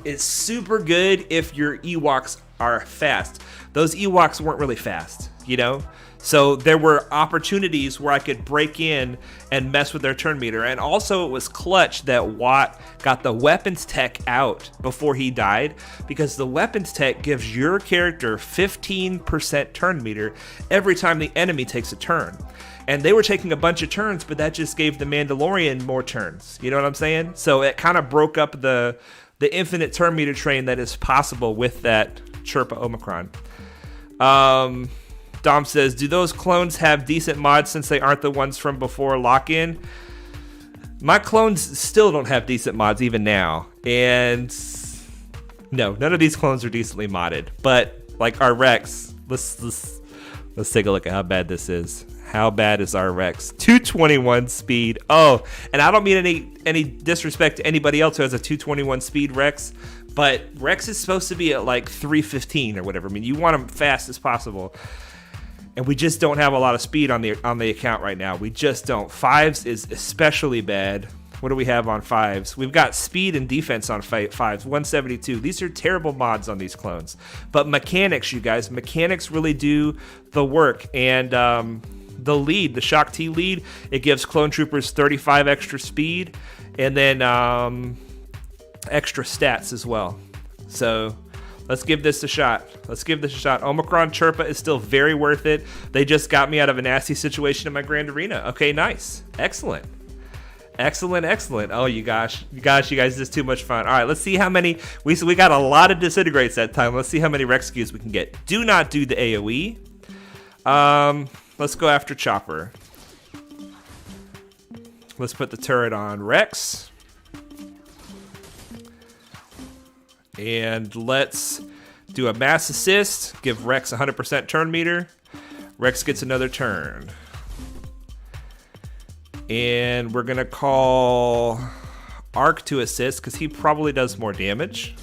is super good if your Ewoks are fast. Those Ewoks weren't really fast, you know? So there were opportunities where I could break in and mess with their turn meter. And also it was clutch that Watt got the weapons tech out before he died, because the weapons tech gives your character 15% turn meter every time the enemy takes a turn. And they were taking a bunch of turns, but that just gave the Mandalorian more turns. You know what I'm saying? So it kind of broke up the infinite turn meter train that is possible with that Chirpa Omicron. Dom says, do those clones have decent mods since they aren't the ones from before lock-in? My clones still don't have decent mods even now. And no, none of these clones are decently modded. But like our Rex, let's take a look at how bad this is. How bad is our Rex? 221 speed. Oh, and I don't mean any disrespect to anybody else who has a 221 speed Rex, but Rex is supposed to be at like 315 or whatever. I mean, you want them fast as possible. And we just don't have a lot of speed on the account right now. We just don't. Fives is especially bad. What do we have on fives? We've got speed and defense on fives, 172. These are terrible mods on these clones. But mechanics, you guys, mechanics really do the work. And the lead, the Shaak T lead, it gives clone troopers 35 extra speed and then extra stats as well. So let's give this a shot. Omicron Chirpa is still very worth it. They just got me out of a nasty situation in my Grand Arena. Okay, nice. Excellent. Oh, you guys, this is too much fun. All right, let's see how many. We got a lot of disintegrates that time. Let's see how many Rex SKUs we can get. Do not do the AoE. Let's go after Chopper. Let's put the turret on Rex. And let's do a mass assist. Give Rex 100% turn meter. Rex gets another turn. And we're going to call Arc to assist because he probably does more damage.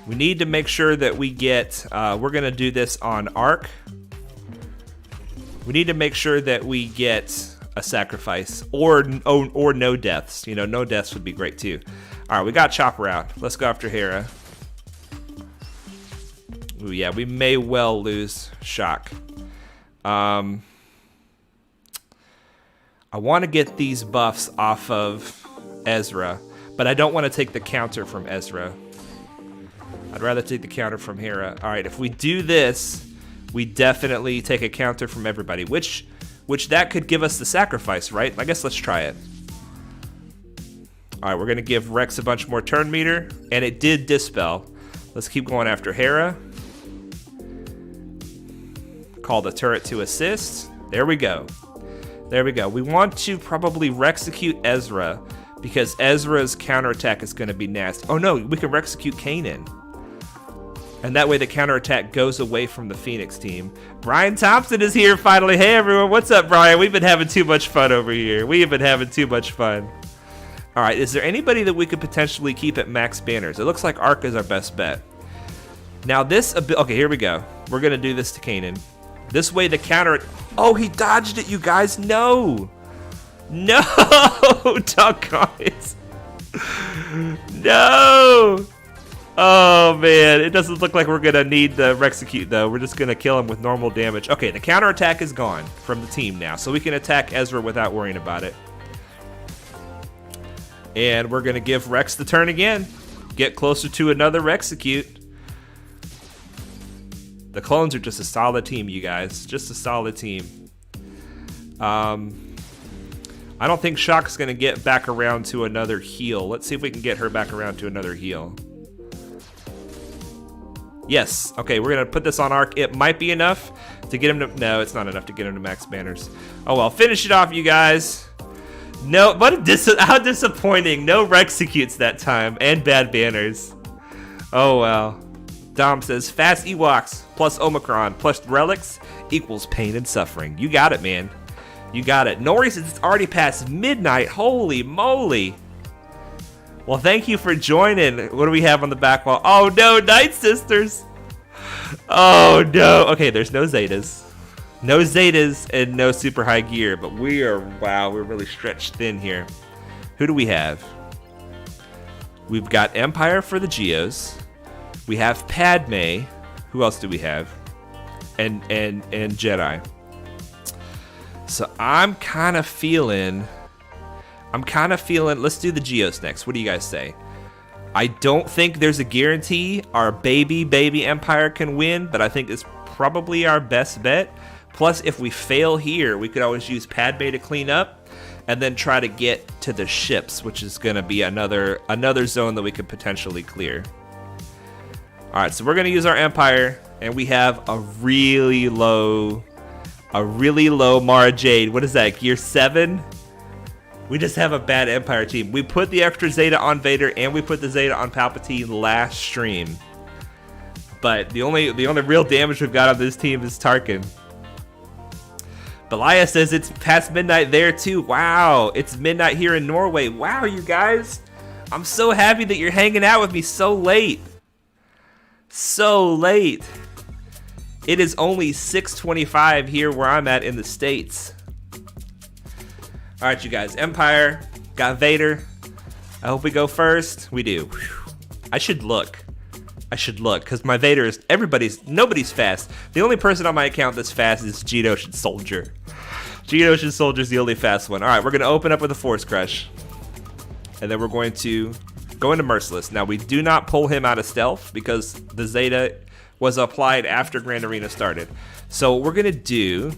We need to make sure that we get, we're going to do this on Arc. We need to make sure that we get a sacrifice or no deaths. You know, no deaths would be great too. All right, we got Chopper out. Let's go after Hera. Ooh, yeah, we may well lose Shaak. I want to get these buffs off of Ezra, but I don't want to take the counter from Ezra. I'd rather take the counter from Hera. All right, if we do this, we definitely take a counter from everybody, which that could give us the sacrifice, right? I guess let's try it. All right, we're going to give Rex a bunch more turn meter, and it did dispel. Let's keep going after Hera. Call the turret to assist. There we go. We want to probably Rexecute Ezra because Ezra's counterattack is going to be nasty. Oh no, we can Rexecute Kanan. And that way the counterattack goes away from the Phoenix team. Brian Thompson is here finally. Hey everyone, what's up, Brian? We've been having too much fun over here. All right, is there anybody that we could potentially keep at max banners? It looks like Arc is our best bet. Now this, okay, here we go. We're gonna do this to Kanan. This way the counter, oh, he dodged it, you guys. No, doggone it. No. Oh man, it doesn't look like we're gonna need the Rexecute though. We're just gonna kill him with normal damage. Okay, the counterattack is gone from the team now, so we can attack Ezra without worrying about it. And we're gonna give Rex the turn again. Get closer to another Rexecute. The clones are just a solid team, you guys. Just a solid team. I don't think Shaak's gonna get back around to another heal. Let's see if we can get her back around to another heal. Yes. Okay, we're going to put this on Arc. It might be enough to get him to... No, it's not enough to get him to max banners. Oh, well. Finish it off, you guys. No, how disappointing. No Rexecutes that time. And bad banners. Oh, well. Dom says, fast Ewoks plus Omicron plus relics equals pain and suffering. You got it, man. You got it. Nori says it's already past midnight. Holy moly. Well, thank you for joining. What do we have on the back wall? Oh, no, Nightsisters. Oh, no. Okay, there's no Zetas. No Zetas and no super high gear, but we're really stretched thin here. Who do we have? We've got Empire for the Geos. We have Padme. Who else do we have? And Jedi. So I'm kind of feeling, let's do the Geos next. What do you guys say? I don't think there's a guarantee our baby Empire can win, but I think it's probably our best bet. Plus, if we fail here, we could always use Padme to clean up and then try to get to the ships, which is going to be another zone that we could potentially clear. All right, so we're going to use our Empire, and we have a really low Mara Jade. What is that, Gear 7? We just have a bad Empire team. We put the extra Zeta on Vader, and we put the Zeta on Palpatine last stream. But the only real damage we've got on this team is Tarkin. Belia says it's past midnight there too. Wow, it's midnight here in Norway. Wow, you guys. I'm so happy that you're hanging out with me so late. So late. It is only 6:25 here where I'm at in the States. All right, you guys. Empire. Got Vader. I hope we go first. We do. Whew. I should look, because my Vader is, nobody's fast. The only person on my account that's fast is Geos Soldier. Geos Soldier's the only fast one. All right, we're going to open up with a Force Crush. And then we're going to go into Merciless. Now, we do not pull him out of stealth because the Zeta was applied after Grand Arena started. So what we're going to do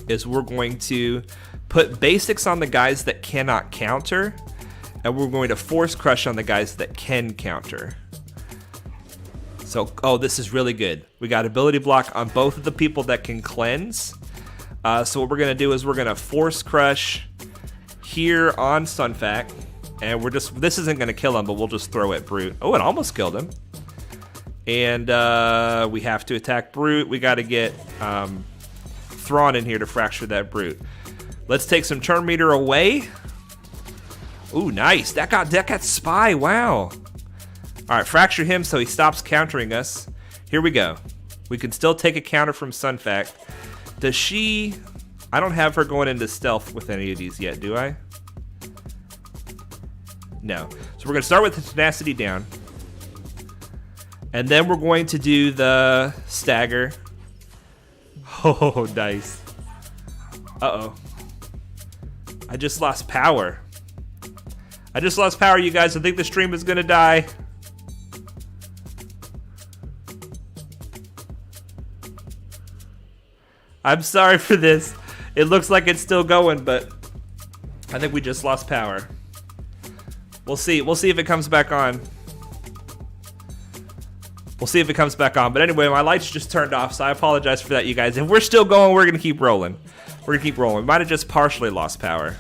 is we're going to put basics on the guys that cannot counter, and we're going to Force Crush on the guys that can counter. So, oh, this is really good. We got ability block on both of the people that can cleanse. So what we're going to do is we're going to Force Crush here on Sunfac. And this isn't going to kill him, but we'll just throw at Brute. Oh, it almost killed him. And we have to attack Brute. We got to get Thrawn in here to fracture that Brute. Let's take some turn meter away. Ooh, nice. That got Spy. Wow. All right, fracture him so he stops countering us. Here we go. We can still take a counter from Sunfac. Does she... I don't have her going into stealth with any of these yet, do I? No. So we're going to start with the tenacity down. And then we're going to do the stagger. Oh, nice. Uh-oh. I just lost power. You guys. I think the stream is going to die. I'm sorry for this. It looks like it's still going, but I think we just lost power. We'll see. We'll see if it comes back on. But anyway, my lights just turned off, so I apologize for that, you guys. If we're still going, we're going to keep rolling. We might have just partially lost power.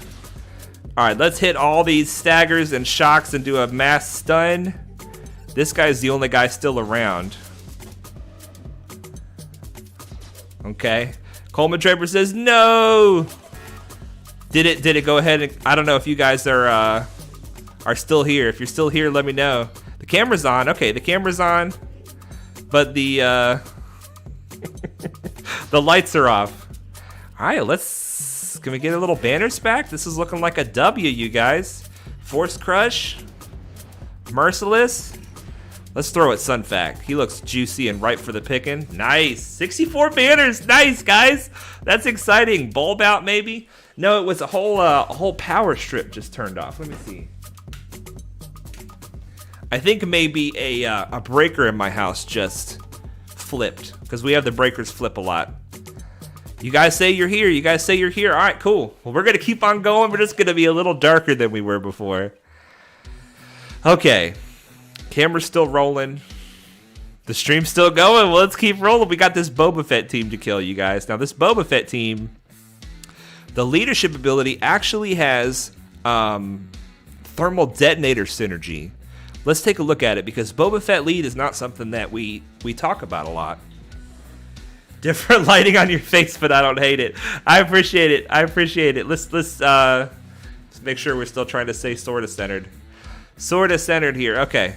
All right, let's hit all these staggers and shocks and do a mass stun. This guy's the only guy still around. Okay. Coleman Draper says no. Did it go ahead and I don't know if you guys are still here. If you're still here, let me know. The camera's on. Okay, the camera's on, but the the lights are off. All right, can we get a little banners back? This is looking like a W, you guys. Force Crush, Merciless. Let's throw at Sunfac. He looks juicy and ripe for the picking. Nice. 64 banners. Nice, guys. That's exciting. Bulb out, maybe? No, it was a whole power strip just turned off. Let me see. I think maybe a breaker in my house just flipped because we have the breakers flip a lot. You guys say you're here. All right, cool. Well, we're going to keep on going. We're just going to be a little darker than we were before. Okay. Camera's still rolling. The stream's still going. Well, let's keep rolling. We got this Boba Fett team to kill, you guys. Now, this Boba Fett team, the leadership ability actually has thermal detonator synergy. Let's take a look at it because Boba Fett lead is not something that we talk about a lot. Different lighting on your face, but I don't hate it. I appreciate it. Let's make sure we're still trying to stay sorta centered. Sorta centered here. Okay.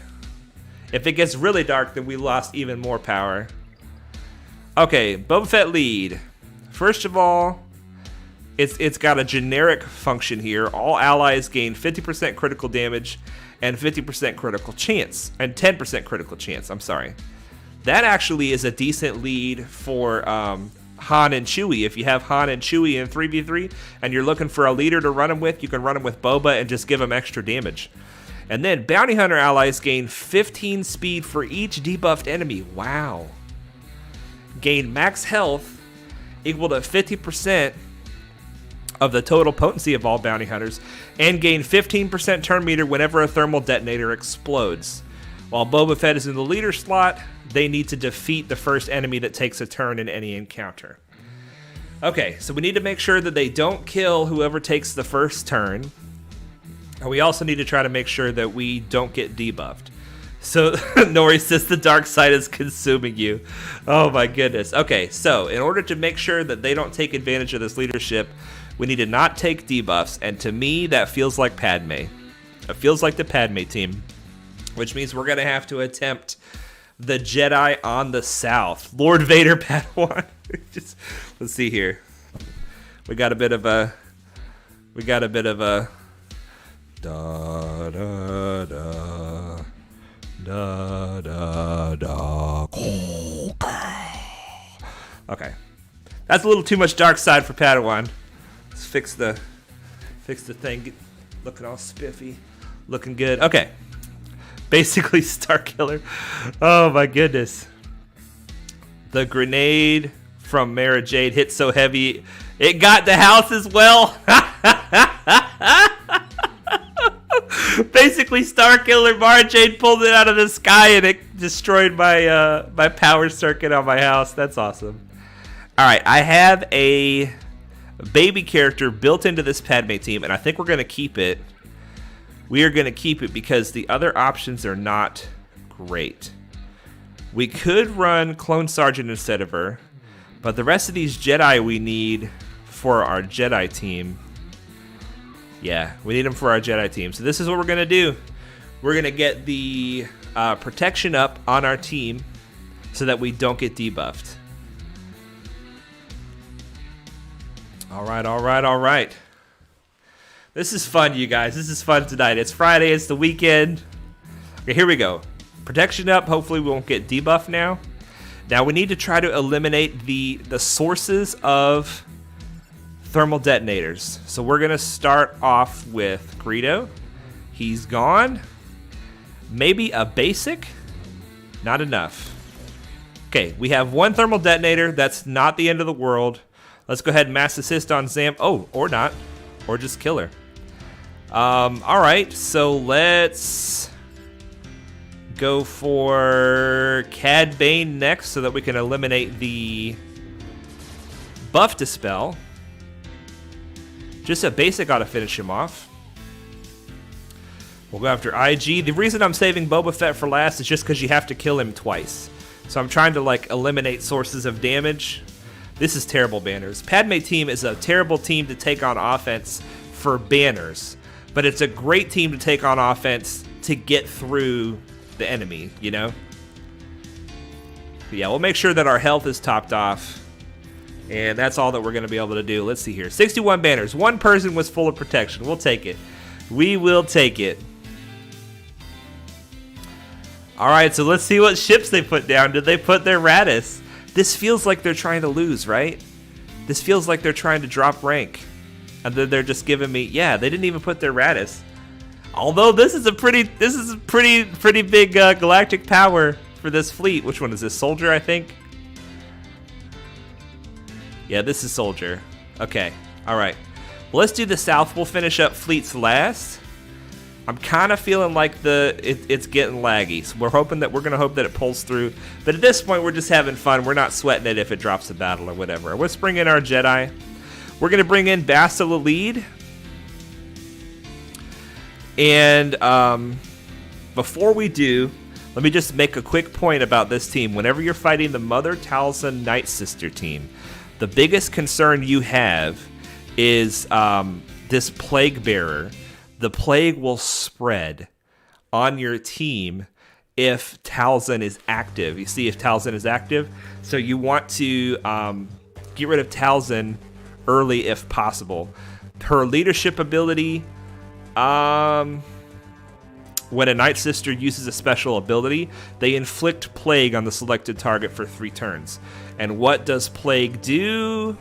If it gets really dark, then we lost even more power. Okay, Boba Fett lead. First of all, it's got a generic function here. All allies gain 50% critical damage and 50% critical chance, and 10% critical chance. I'm sorry. That actually is a decent lead for Han and Chewie. If you have Han and Chewie in 3v3 and you're looking for a leader to run them with, you can run them with Boba and just give them extra damage. And then Bounty Hunter allies gain 15 speed for each debuffed enemy. Wow. Gain max health equal to 50% of the total potency of all bounty hunters, and gain 15% turn meter whenever a thermal detonator explodes. While Boba Fett is in the leader slot, they need to defeat the first enemy that takes a turn in any encounter. Okay, so we need to make sure that they don't kill whoever takes the first turn. And we also need to try to make sure that we don't get debuffed. So Nori says the dark side is consuming you. Oh my goodness. Okay, so in order to make sure that they don't take advantage of this leadership, we need to not take debuffs. And to me, that feels like Padme. It feels like the Padme team, which means we're going to have to attempt the Jedi on the South. Lord Vader Padawan. Let's see here. We got a bit of a da da da da da da. Okay, that's a little too much dark side for Padawan. Let's fix the thing. Looking all spiffy, looking good. Okay, basically Star Killer. Oh my goodness, the grenade from Mara Jade hit so heavy it got the house as well. Basically, Star Killer Mara Jade pulled it out of the sky and it destroyed my my power circuit on my house. That's awesome. All right, I have a baby character built into this Padme team, and I think we're going to keep it. We are going to keep it because the other options are not great. We could run Clone Sergeant instead of her, but the rest of these Jedi we need for our Jedi team. Yeah, we need them for our Jedi team. So this is what we're going to do. We're going to get the protection up on our team so that we don't get debuffed. All right, all right, all right. This is fun, you guys. This is fun tonight. It's Friday. It's the weekend. Okay, here we go. Protection up. Hopefully we won't get debuffed now. Now we need to try to eliminate the sources of thermal detonators. So we're going to start off with Greedo. He's gone. Maybe a basic. Not enough. Okay, we have one thermal detonator. That's not the end of the world. Let's go ahead and mass assist on Zam. Oh, or not. Or just kill her. All right, so let's go for Cad Bane next so that we can eliminate the buff dispel. Just a basic ought to finish him off. We'll go after IG. The reason I'm saving Boba Fett for last is just because you have to kill him twice. So I'm trying to like eliminate sources of damage. This is terrible banners. Padme team is a terrible team to take on offense for banners, but it's a great team to take on offense to get through the enemy, you know? But yeah, we'll make sure that our health is topped off, and that's all that we're going to be able to do. Let's see here. 61 banners. One person was full of protection. We'll take it. We will take it. All right, so let's see what ships they put down. Did they put their Radis? This feels like they're trying to lose, right? This feels like they're trying to drop rank. And then they're just giving me, yeah, they didn't even put their Radis. Although this is a pretty big galactic power for this fleet. Which one is this? Soldier, I think. Yeah, this is Soldier. Okay, all right. Well, let's do the South. We'll finish up fleets last. I'm kind of feeling like it's getting laggy, so we're gonna hope that it pulls through. But at this point, we're just having fun. We're not sweating it if it drops a battle or whatever. Let's bring in our Jedi. We're gonna bring in Bastilla lead. And before we do, let me just make a quick point about this team. Whenever you're fighting the Mother Talzin Night Sister team, the biggest concern you have is this Plague Bearer. The plague will spread on your team if Talzin is active. You see if Talzin is active. So you want to get rid of Talzin early if possible. Her leadership ability, when a Night Sister uses a special ability, they inflict plague on the selected target for 3 turns. And what does plague do?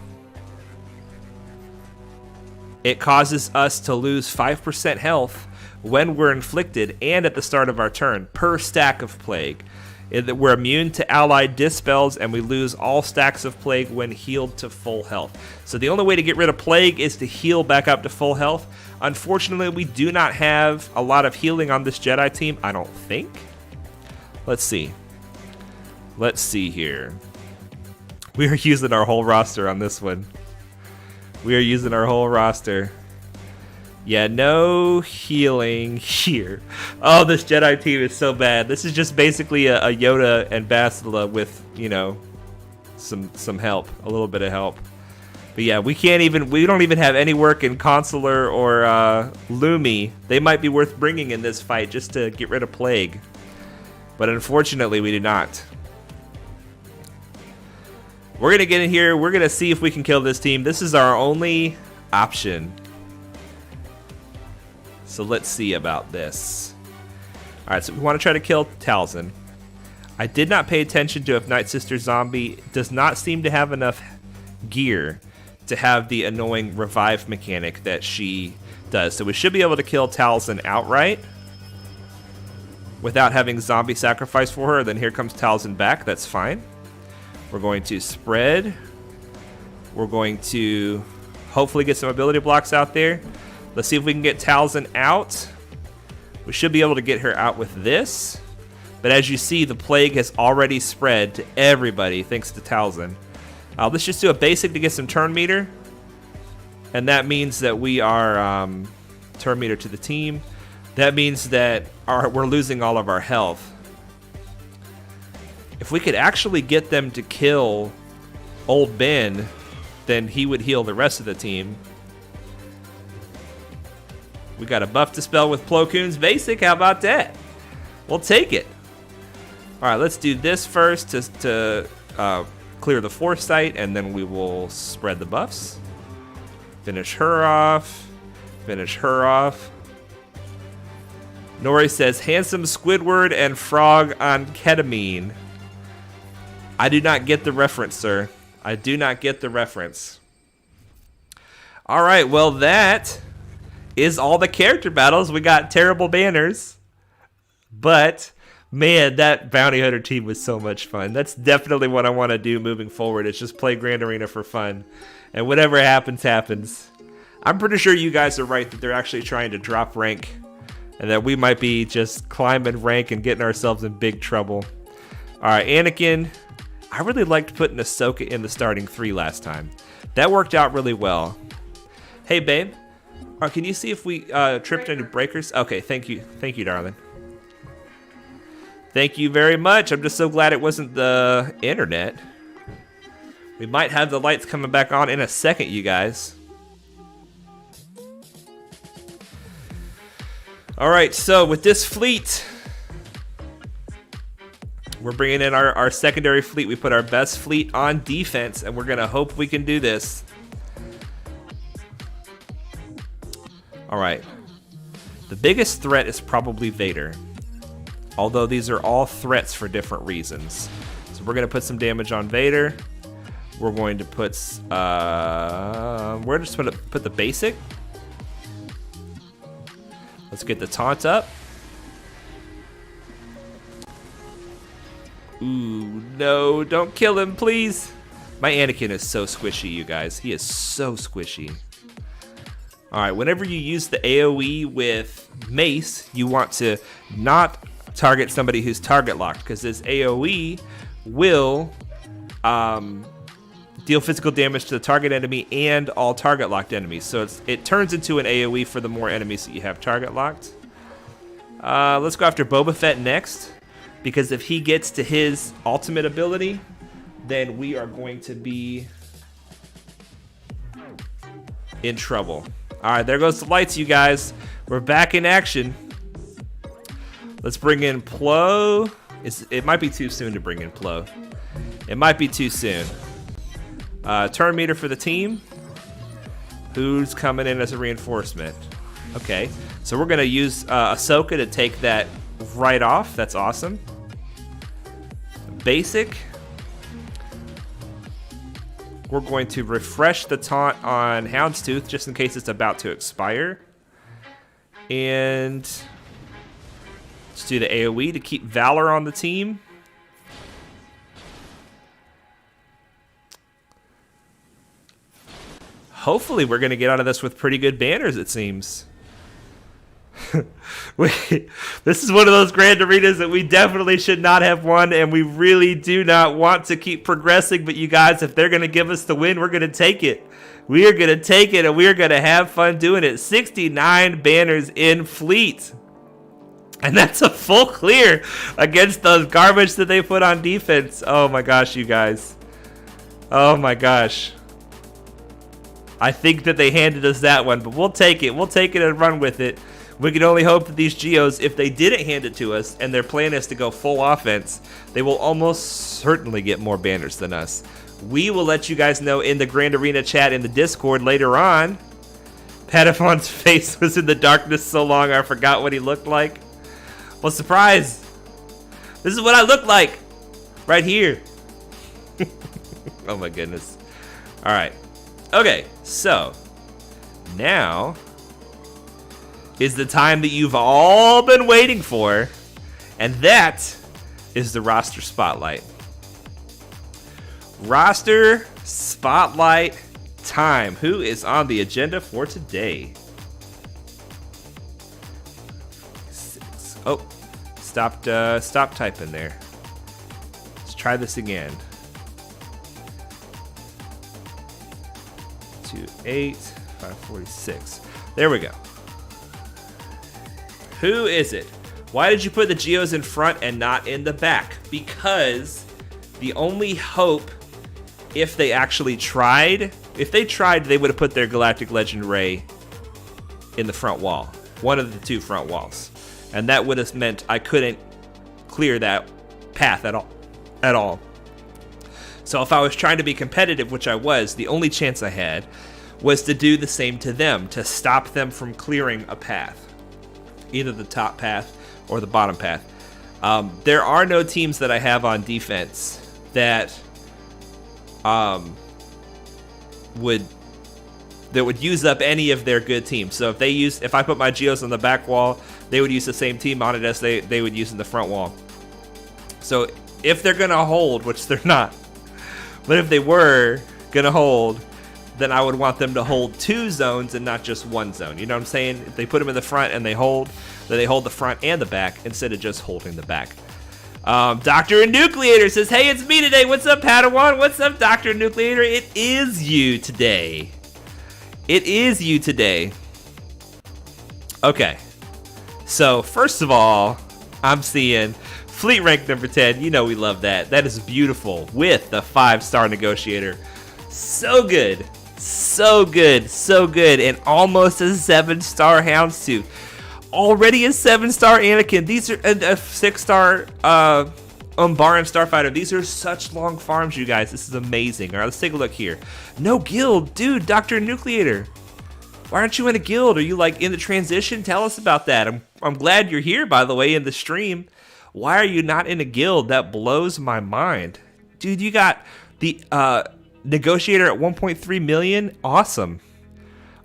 It causes us to lose 5% health when we're inflicted and at the start of our turn per stack of plague. We're immune to allied dispels, and we lose all stacks of plague when healed to full health. So the only way to get rid of plague is to heal back up to full health. Unfortunately, we do not have a lot of healing on this Jedi team, I don't think. Let's see. Let's see here. We are using our whole roster on this one. We are using our whole roster. Yeah, no healing here. Oh, this Jedi team is so bad. This is just basically a Yoda and Bastilla with, you know, some help, a little bit of help. But yeah, we don't even have any work in Consular or Lumi. They might be worth bringing in this fight just to get rid of plague. But unfortunately, we do not. We're going to get in here. We're going to see if we can kill this team. This is our only option. So let's see about this. Alright, so we want to try to kill Talzin. I did not pay attention to if Night Sister Zombie does not seem to have enough gear to have the annoying revive mechanic that she does. So we should be able to kill Talzin outright without having zombie sacrifice for her. Then here comes Talzin back. That's fine. We're going to spread. We're going to hopefully get some ability blocks out there. Let's see if we can get Talzin out. We should be able to get her out with this. But as you see, the plague has already spread to everybody thanks to Talzin. Let's just do a basic to get some turn meter. And that means that we are turn meter to the team. That means that we're losing all of our health. If we could actually get them to kill Old Ben, then he would heal the rest of the team. We got a buff dispel with Plo Koon's basic. How about that? We'll take it. All right, let's do this first to clear the foresight, and then we will spread the buffs. Finish her off. Finish her off. Nori says, handsome Squidward and frog on ketamine. I do not get the reference, sir. I do not get the reference. All right, well, that is all the character battles. We got terrible banners, but man, that bounty hunter team was so much fun. That's definitely what I want to do moving forward. It's just play Grand Arena for fun, and whatever happens, happens. I'm pretty sure you guys are right that they're actually trying to drop rank, and that we might be just climbing rank and getting ourselves in big trouble. All right, Anakin. I really liked putting Ahsoka in the starting 3 last time. That worked out really well. Hey, babe. Can you see if we tripped into breakers? Okay, thank you. Thank you, darling. Thank you very much. I'm just so glad it wasn't the internet. We might have the lights coming back on in a second, you guys. All right, so with this fleet, we're bringing in our secondary fleet. We put our best fleet on defense, and we're going to hope we can do this. All right. The biggest threat is probably Vader, although these are all threats for different reasons. So we're going to put some damage on Vader. We're going to put... we're just going to put the basic. Let's get the taunt up. Ooh, no, don't kill him, please. My Anakin is so squishy, you guys. He is so squishy. All right, whenever you use the AoE with Mace, you want to not target somebody who's target locked, because this AoE will deal physical damage to the target enemy and all target locked enemies. So it turns into an AoE for the more enemies that you have target locked. Let's go after Boba Fett next, because if he gets to his ultimate ability, then we are going to be in trouble. All right, there goes the lights, you guys. We're back in action. Let's bring in Plo. It might be too soon to bring in Plo. It might be too soon. Turn meter for the team. Who's coming in as a reinforcement? Okay, so we're gonna use Ahsoka to take that right off. That's awesome. Basic. We're going to refresh the taunt on Houndstooth just in case it's about to expire. And let's do the AoE to keep Valor on the team. Hopefully we're going to get out of this with pretty good banners, it seems. This is one of those grand arenas that we definitely should not have won, and we really do not want to keep progressing. But you guys, if they're going to give us the win, we're going to take it. We are going to take it, and we are going to have fun doing it. 69 banners in fleet. And that's a full clear against those garbage that they put on defense. Oh my gosh, you guys. Oh my gosh. I think that they handed us that one, but we'll take it. We'll take it and run with it. We can only hope that these Geos, if they didn't hand it to us and their plan is to go full offense, they will almost certainly get more banners than us. We will let you guys know in the Grand Arena chat in the Discord later on. Padawan's face was in the darkness so long I forgot what he looked like. Well, surprise! This is what I look like! Right here. Oh my goodness. Alright. Okay, so now is the time that you've all been waiting for, and that is the roster spotlight. Roster spotlight time. Who is on the agenda for today? Oh, stop typing there. Let's try this again. 28, 546. There we go. Who is it? Why did you put the Geos in front and not in the back? Because the only hope, if they actually tried, they would have put their Galactic Legend Ray in the front wall. One of the two front walls. And that would have meant I couldn't clear that path at all. So if I was trying to be competitive, which I was, the only chance I had was to do the same to them, to stop them from clearing a path. Either the top path or the bottom path. There are no teams that I have on defense that would use up any of their good teams. So if I put my Geos on the back wall, they would use the same team on it as they would use in the front wall. So if they're gonna hold, which they're not, but if they were gonna hold, then I would want them to hold two zones and not just one zone. You know what I'm saying? If they put them in the front and they hold, then they hold the front and the back instead of just holding the back. Dr. Enucleator says, hey, it's me today. What's up, Padawan? What's up, Dr. Enucleator? It is you today. It is you today. Okay. So, first of all, I'm seeing Fleet Rank number 10. You know we love that. That is beautiful with the 5-star Negotiator. So good. So good. So good. And almost a 7-star Houndstooth. Already a 7-star Anakin. These are a 6-star Umbaran Starfighter. These are such long farms, you guys. This is amazing. All right, let's take a look here. No guild. Dude, Dr. Enucleator. Why aren't you in a guild? Are you like in the transition? Tell us about that. I'm glad you're here, by the way, in the stream. Why are you not in a guild? That blows my mind. Dude, you got the Negotiator at 1.3 million. Awesome.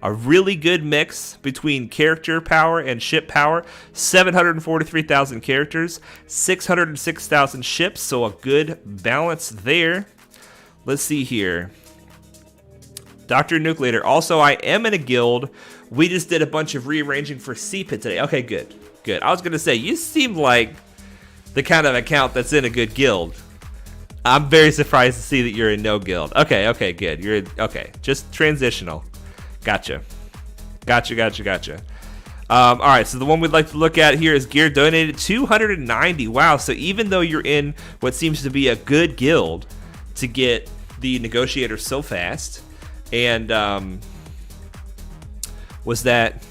A really good mix between character power and ship power. 743,000 characters, 606,000 ships, so a good balance there. Let's see here. Dr. Enucleator. Also, I am in a guild. We just did a bunch of rearranging for CPIT today. Okay, good. Good. I was going to say, you seem like the kind of account that's in a good guild. I'm very surprised to see that you're in no guild. Okay, good. You're okay. Just transitional. Gotcha. All right, so the one we'd like to look at here is gear donated 290. Wow, so even though you're in what seems to be a good guild to get the Negotiator so fast, and was that,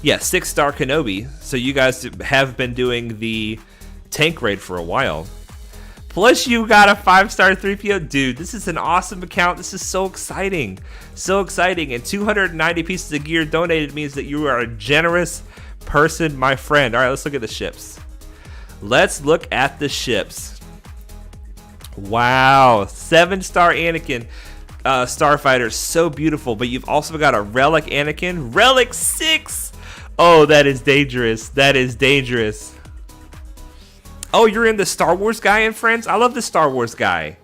yeah, 6-star Kenobi. So you guys have been doing the tank raid for a while. Plus you got a 5-star 3PO. Dude, this is an awesome account. This is so exciting. So exciting. And 290 pieces of gear donated means that you are a generous person, my friend. All right, let's look at the ships. Let's look at the ships. Wow. 7-star Anakin Starfighter. So beautiful. But you've also got a Relic Anakin. Relic 6. Oh, that is dangerous. That is dangerous. Oh, you're in the Star Wars guy and friends? I love the Star Wars guy.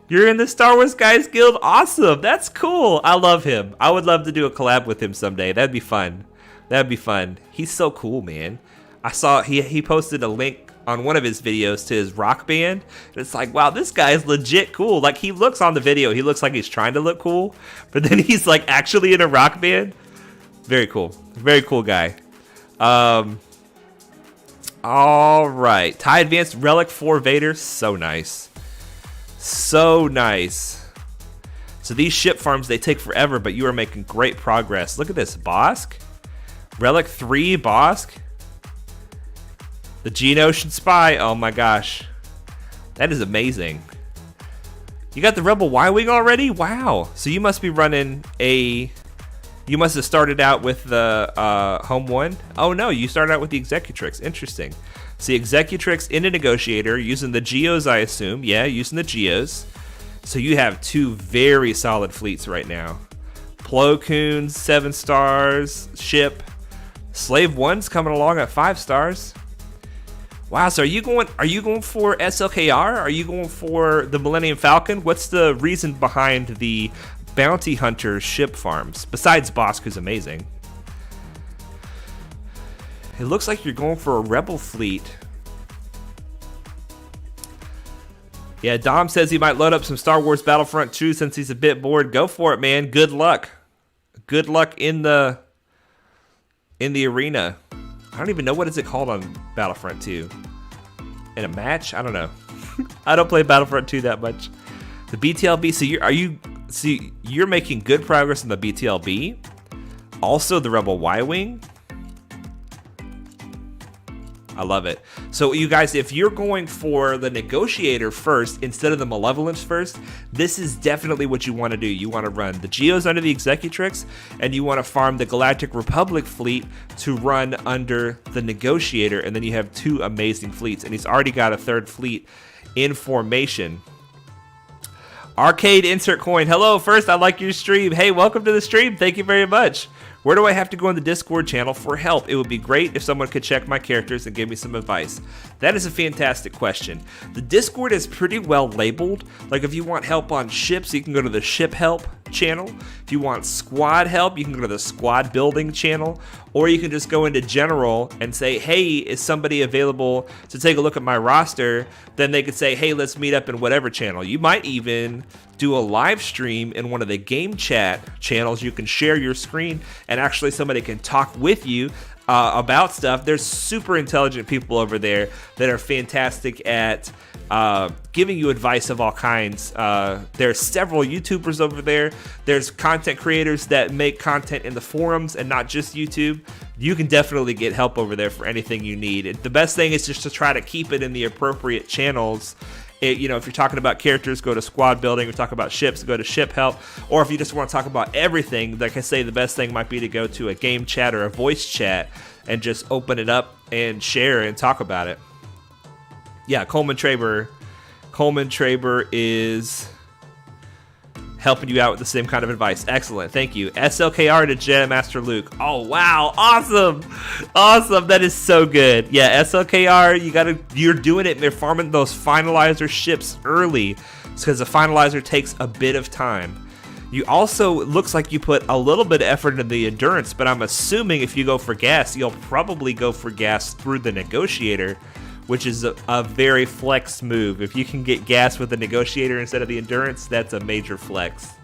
You're in the Star Wars Guys Guild? Awesome. That's cool. I love him. I would love to do a collab with him someday. That'd be fun. That'd be fun. He's so cool, man. I saw he posted a link on one of his videos to his rock band. And it's like, wow, this guy is legit cool. Like, he looks on the video, he looks like he's trying to look cool, but then he's like actually in a rock band. Very cool. Very cool guy. All right. TIE Advanced Relic 4 Vader. So nice. So nice. So these ship farms, they take forever, but you are making great progress. Look at this. Bossk. Relic 3 Bossk. The Geonosian Spy. Oh my gosh. That is amazing. You got the Rebel Y-Wing already? Wow. So you must be running a... You must have started out with the Home 1. Oh no, you started out with the Executrix. Interesting. See, Executrix in a Negotiator, using the Geos, I assume. Yeah, using the Geos. So you have 2 very solid fleets right now. Plo Koon, 7 stars. Ship. Slave 1's coming along at 5 stars. Wow, so are you going for SLKR? Are you going for the Millennium Falcon? What's the reason behind the Bounty Hunter ship farms, besides Bossk, who's amazing? It looks like you're going for a Rebel fleet. Yeah, Dom says he might load up some Star Wars Battlefront 2 since he's a bit bored. Go for it, man. Good luck. Good luck in the arena. I don't even know what is it called on Battlefront 2. In a match? I don't know. I don't play Battlefront 2 that much. The BTLB. So you're making good progress in the BTLB. Also the Rebel Y-Wing. I love it. So you guys, if you're going for the Negotiator first instead of the Malevolence first, this is definitely what you want to do. You want to run the Geos under the Executrix, and you want to farm the Galactic Republic fleet to run under the Negotiator, and then you have 2 amazing fleets, and he's already got a 3rd fleet in formation. Arcade Insert Coin. Hello, first, I like your stream. Hey, welcome to the stream. Thank you very much. Where do I have to go in the Discord channel for help? It would be great if someone could check my characters and give me some advice. That is a fantastic question. The Discord is pretty well labeled. Like, if you want help on ships, you can go to the ship help channel. If you want squad help, you can go to the squad building channel. Or you can just go into general and say, hey, is somebody available to take a look at my roster? Then they could say, hey, let's meet up in whatever channel. You might even do a live stream in one of the game chat channels. You can share your screen and actually somebody can talk with you about stuff. There's super intelligent people over there that are fantastic at giving you advice of all kinds. There's several YouTubers over there. There's content creators that make content in the forums and not just YouTube. You can definitely get help over there for anything you need. The best thing is just to try to keep it in the appropriate channels. If you're talking about characters, go to squad building. If you're talking about ships, go to ship help. Or if you just want to talk about everything, like I say, the best thing might be to go to a game chat or a voice chat and just open it up and share and talk about it. Yeah, Coleman Traber is helping you out with the same kind of advice. Excellent, thank you. SLKR to Jedi Master Luke. Oh wow, awesome, that is so good. Yeah, SLKR, you're doing it. They're farming those finalizer ships early because the finalizer takes a bit of time. You also, it looks like you put a little bit of effort into the endurance, but I'm assuming if you go for gas, you'll probably go for gas through the Negotiator, which is a very flex move. If you can get gas with the Negotiator instead of the endurance, that's a major flex.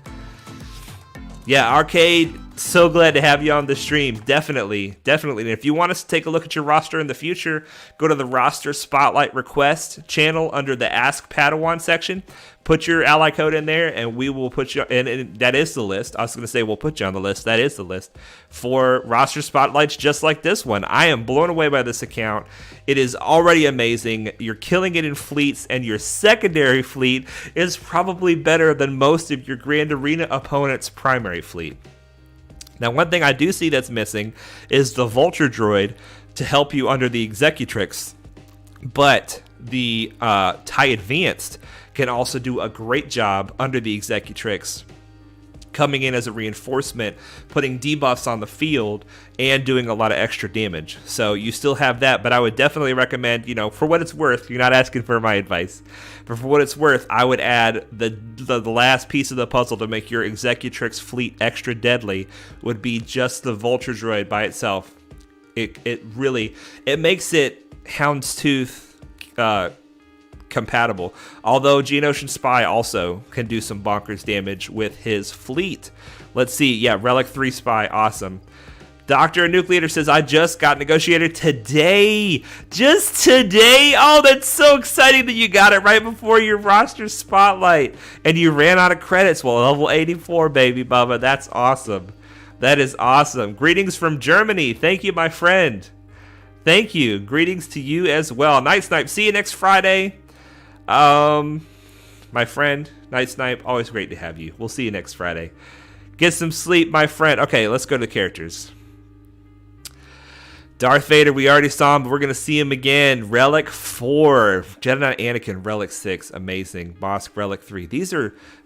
Yeah, Arcade, So glad to have you on the stream. Definitely. And if you want us to take a look at your roster in the future, go to the roster spotlight request channel under the Ask Padawan section. Put your ally code in there, and we will put you. And that is the list. I was going to say we'll put you on the list. That is the list for roster spotlights, just like this one. I am blown away by this account. It is already amazing. You're killing it in fleets, and your secondary fleet is probably better than most of your Grand Arena opponent's primary fleet. Now, one thing I do see that's missing is the Vulture Droid to help you under the Executrix, but the TIE Advanced can also do a great job under the Executrix, coming in as a reinforcement, putting debuffs on the field, and doing a lot of extra damage. So you still have that, but I would definitely recommend, for what it's worth, you're not asking for my advice, but for what it's worth, I would add the last piece of the puzzle to make your Executrix fleet extra deadly would be just the Vulture Droid by itself. It makes it Houndstooth compatible, although Geonosian Spy also can do some bonkers damage with his fleet. Let's see. Yeah, Relic 3 Spy, awesome. Dr. Enucleator says, I just got negotiated today. Just today? Oh, that's so exciting that you got it right before your roster spotlight and you ran out of credits. Well, level 84, baby Bubba. That's awesome. That is awesome. Greetings from Germany. Thank you, my friend. Thank you. Greetings to you as well. Night Snipe, see you next Friday. My friend, Night Snipe, always great to have you. We'll see you next Friday. Get some sleep, my friend. Okay, let's go to the characters. Darth Vader, we already saw him, but we're going to see him again. Relic 4. Jedi Knight Anakin, Relic 6. Amazing. Bossk, Relic 3.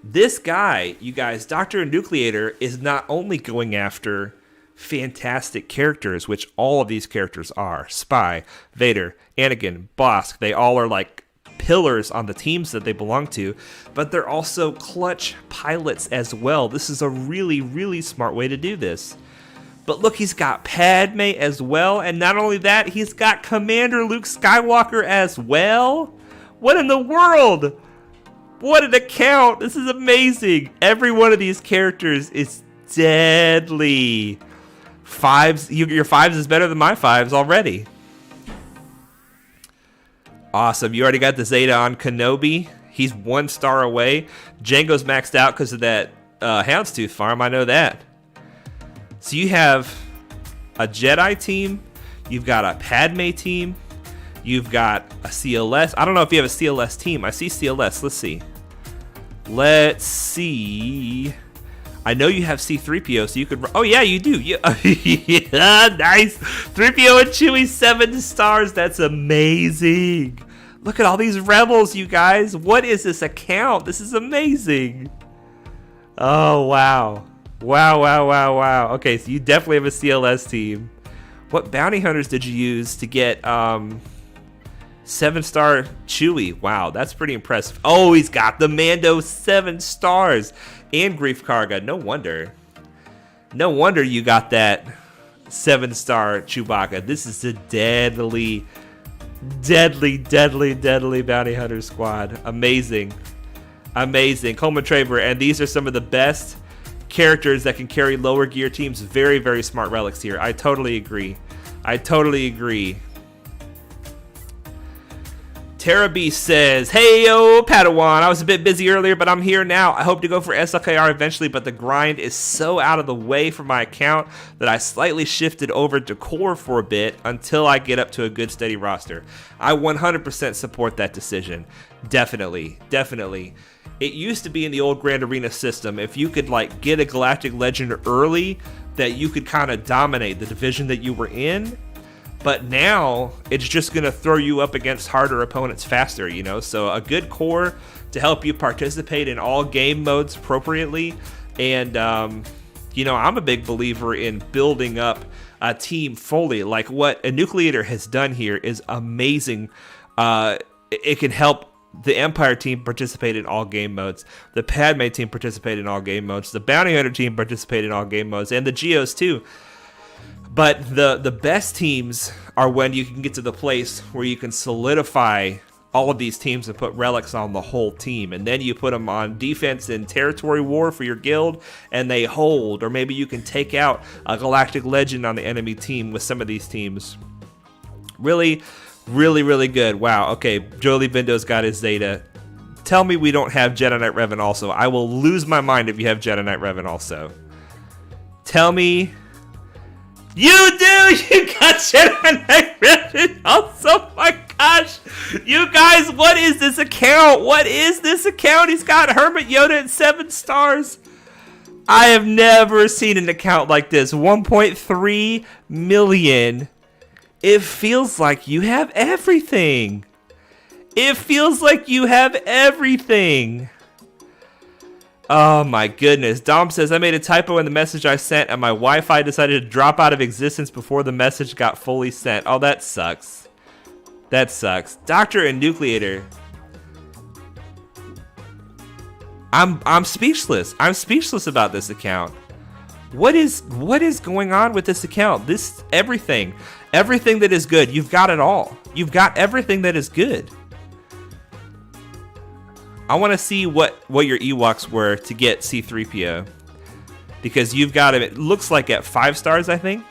This guy, you guys, Dr. Enucleator is not only going after fantastic characters, which all of these characters are. Spy, Vader, Anakin, Bossk. They all are like pillars on the teams that they belong to, but they're also clutch pilots as well. This is a really, really smart way to do this. But look, he's got Padme as well, and not only that, he's got Commander Luke Skywalker as well. What in the world? What an account. This is amazing. Every one of these characters is deadly. Your fives is better than my fives already. Awesome. You already got the Zeta on Kenobi. He's 1 star away. Django's maxed out because of that Houndstooth farm. I know that. So you have a Jedi team. You've got a Padme team. You've got a CLS. I don't know if you have a CLS team. I see CLS. Let's see. I know you have C-3PO, so you could... Oh, yeah, you do. Yeah, nice. 3PO and Chewie, 7 stars. That's amazing. Look at all these rebels, you guys. What is this account? This is amazing. Oh, wow. Wow. Okay, so you definitely have a CLS team. What bounty hunters did you use to get 7-star Chewie? Wow, that's pretty impressive. Oh, he's got the Mando 7 stars. And Grief Karga. No wonder you got that 7-star Chewbacca. This is a deadly bounty hunter squad. Amazing. Coleman Traver, and these are some of the best characters that can carry lower gear teams. Very, very smart relics here. I totally agree. Terra Beast says, hey yo Padawan, I was a bit busy earlier, but I'm here now. I hope to go for SLKR eventually, but the grind is so out of the way for my account that I slightly shifted over to core for a bit until I get up to a good steady roster. I 100% support that decision. Definitely. It used to be in the old Grand Arena system, if you could like get a Galactic Legend early, that you could kind of dominate the division that you were in. But now it's just going to throw you up against harder opponents faster, So a good core to help you participate in all game modes appropriately. And, I'm a big believer in building up a team fully. Like what Enucleator has done here is amazing. It can help the Empire team participate in all game modes. The Padme team participate in all game modes. The Bounty Hunter team participate in all game modes. And the Geos too. But the best teams are when you can get to the place where you can solidify all of these teams and put relics on the whole team, and then you put them on defense in territory war for your guild, and they hold. Or maybe you can take out a galactic legend on the enemy team with some of these teams. Really, really, really good. Wow. Okay, Jolie Bindo's got his Zeta. Tell me we don't have Jedi Knight Revan also. I will lose my mind if you have Jedi Knight Revan also. Tell me you do. You got Jedi Knight Revan also. My gosh, you guys, what is this account? What is this account? He's got Hermit Yoda at 7 stars. I have never seen an account like this. 1.3 million. It feels like you have everything. It feels like you have everything. Oh my goodness. Dom says, I made a typo in the message I sent and my Wi-Fi decided to drop out of existence before the message got fully sent. Oh, that sucks. That sucks. Dr. Enucleator. I'm speechless. I'm speechless about this account. What is going on with this account? This everything that is good. You've got it all. You've got everything that is good. I want to see what your Ewoks were to get C-3PO, because you've got him. It looks like at 5 stars, I think.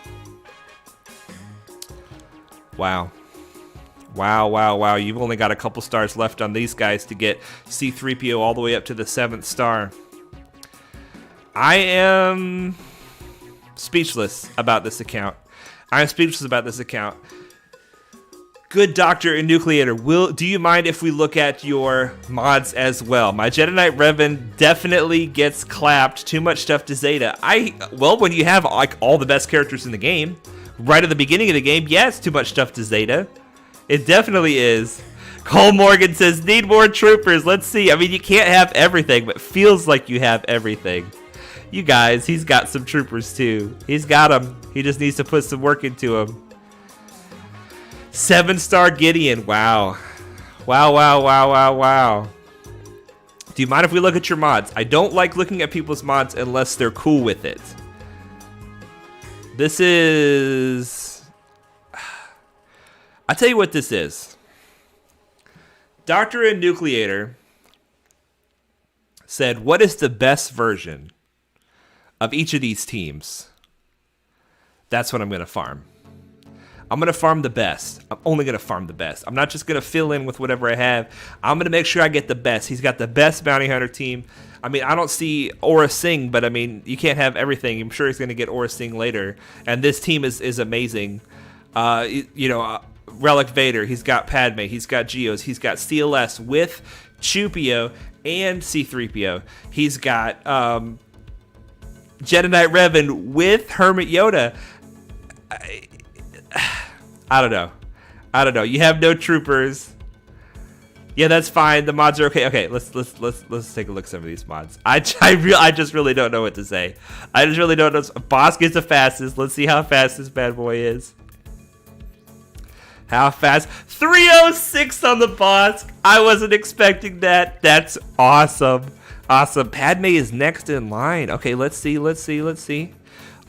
Wow. Wow, wow, wow. You've only got a couple stars left on these guys to get C-3PO all the way up to the 7th star. I am speechless about this account. I'm speechless about this account. Good Dr. Enucleator, do you mind if we look at your mods as well? My Jedi Knight Revan definitely gets clapped. Too much stuff to Zeta. Well, when you have like all the best characters in the game, right at the beginning of the game, yeah, it's too much stuff to Zeta. It definitely is. Cole Morgan says, need more troopers. Let's see. I mean, you can't have everything, but feels like you have everything. You guys, he's got some troopers too. He's got them. He just needs to put some work into them. 7-star Gideon. Wow. Wow, wow, wow, wow, wow. Do you mind if we look at your mods? I don't like looking at people's mods unless they're cool with it. This is... I'll tell you what this is. Dr. Enucleator said, what is the best version of each of these teams? That's what I'm going to farm. I'm going to farm the best. I'm only going to farm the best. I'm not just going to fill in with whatever I have. I'm going to make sure I get the best. He's got the best bounty hunter team. I mean, I don't see Aura Singh, but I mean, you can't have everything. I'm sure he's going to get Aura Singh later. And this team is amazing. Relic Vader, he's got Padme, he's got Geos, he's got CLS with Chupio and C-3PO. He's got Jedi Knight Revan with Hermit Yoda. I don't know. You have no troopers. Yeah, that's fine. The mods are okay. Okay, let's take a look at some of these mods. I just really don't know what to say. I just really don't know. Bossk is the fastest. Let's see how fast this bad boy is. How fast? 306 on the Bossk. I wasn't expecting that. That's awesome. Awesome. Padme is next in line. Okay, let's see.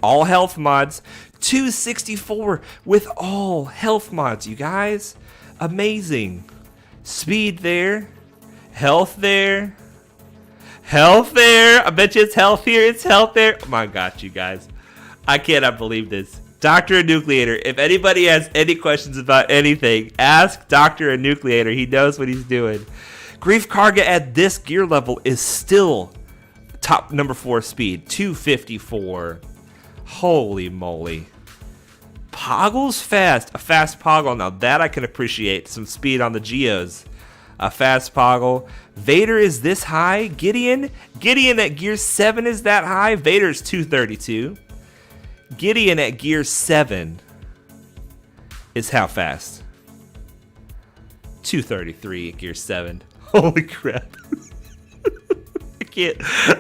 All health mods. 264 with all health mods, you guys. Amazing. Speed there. Health there. Health there. I bet you it's health here. It's health there. Oh my gosh, you guys. I cannot believe this. Dr. Enucleator, if anybody has any questions about anything, ask Dr. Enucleator. He knows what he's doing. Grief Karga at this gear level is still top number 4 speed. 254. Holy moly. Poggle's fast. A fast Poggle. Now that I can appreciate. Some speed on the Geos. A fast Poggle. Vader is this high. Gideon at gear 7 is that high. Vader's 232. Gideon at gear 7 is how fast? 233 at gear 7. Holy crap.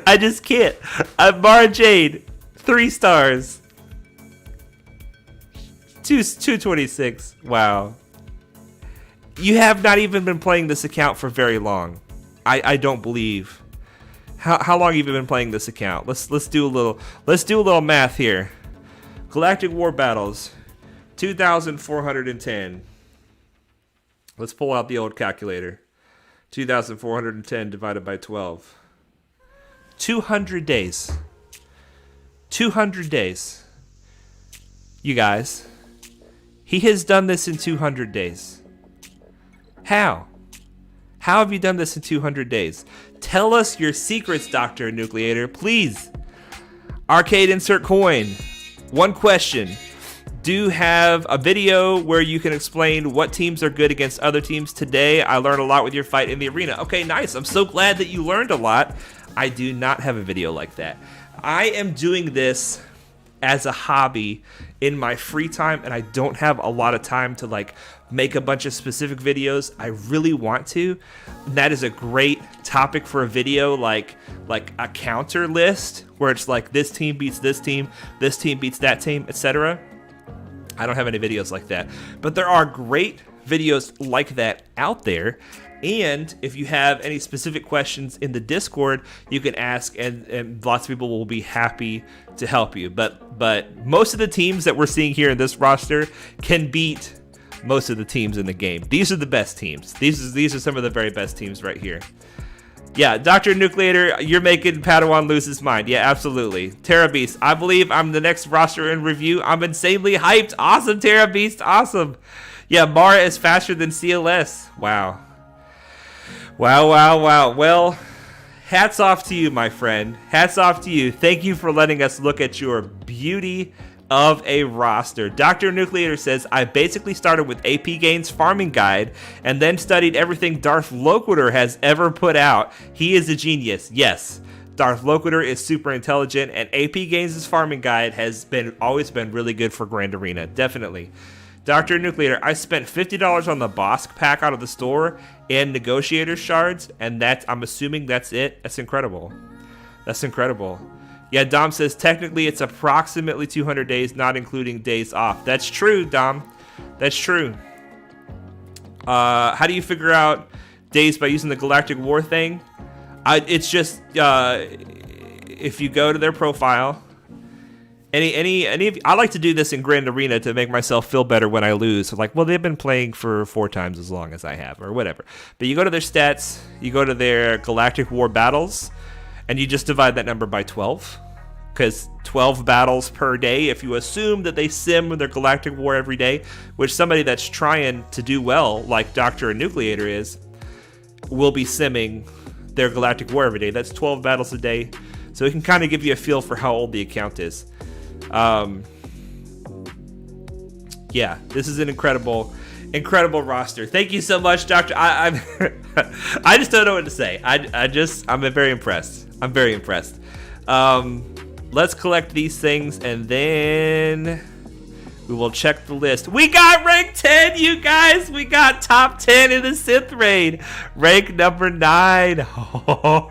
I just can't. Mara Jade, 3 stars. 226. Wow. You have not even been playing this account for very long. I don't believe. How long have you been playing this account? Let's do a little math here. Galactic War Battles, 2,410. Let's pull out the old calculator. 2,410 divided by 12. 200 days. 200 days. You guys. He has done this in 200 days. How? How have you done this in 200 days? Tell us your secrets, Dr. Enucleator, please. Arcade insert coin. One question. Do you have a video where you can explain what teams are good against other teams today? I learned a lot with your fight in the arena. Okay, nice. I'm so glad that you learned a lot. I do not have a video like that. I am doing this as a hobby in my free time, and I don't have a lot of time to like make a bunch of specific videos. I really want to. And that is a great topic for a video, like a counter list where it's like this team beats this team beats that team, etc. I don't have any videos like that, but there are great videos like that out there. And if you have any specific questions in the Discord, you can ask, and lots of people will be happy to help you. But most of the teams that we're seeing here in this roster can beat most of the teams in the game. These are the best teams. These are some of the very best teams right here. Yeah, Dr. Enucleator, you're making Padawan lose his mind. Yeah, absolutely. Terra Beast, I believe I'm the next roster in review. I'm insanely hyped. Awesome, Terra Beast. Awesome. Yeah, Mara is faster than CLS. Wow. Wow. Well, hats off to you, my friend. Hats off to you. Thank you for letting us look at your beauty of a roster. Dr. Enucleator says, I basically started with AP Gains Farming Guide and then studied everything Darth Loquitur has ever put out. He is a genius. Yes, Darth Loquitur is super intelligent, and AP Gains' Farming Guide has always been really good for Grand Arena. Definitely. Dr. Enucleator, I spent $50 on the Bossk pack out of the store and Negotiator shards, and I'm assuming that's it. That's incredible. That's incredible. Yeah, Dom says technically it's approximately 200 days, not including days off. That's true, Dom. That's true. How do you figure out days by using the Galactic War thing? It's just if you go to their profile. I like to do this in Grand Arena to make myself feel better when I lose. Like, well, they've been playing for 4 times as long as I have, or whatever. But you go to their stats, you go to their Galactic War battles, and you just divide that number by 12, because 12 battles per day, if you assume that they sim their Galactic War every day, which somebody that's trying to do well, like Dr. Enucleator is, will be simming their Galactic War every day. That's 12 battles a day, so it can kind of give you a feel for how old the account is. Yeah, this is an incredible roster. Thank you so much, Doctor. I just don't know what to say. I'm very impressed. I'm very impressed. Let's collect these things and then we will check the list. We got rank 10, you guys. We got top 10 in the Sith raid. Rank number 9. Oh,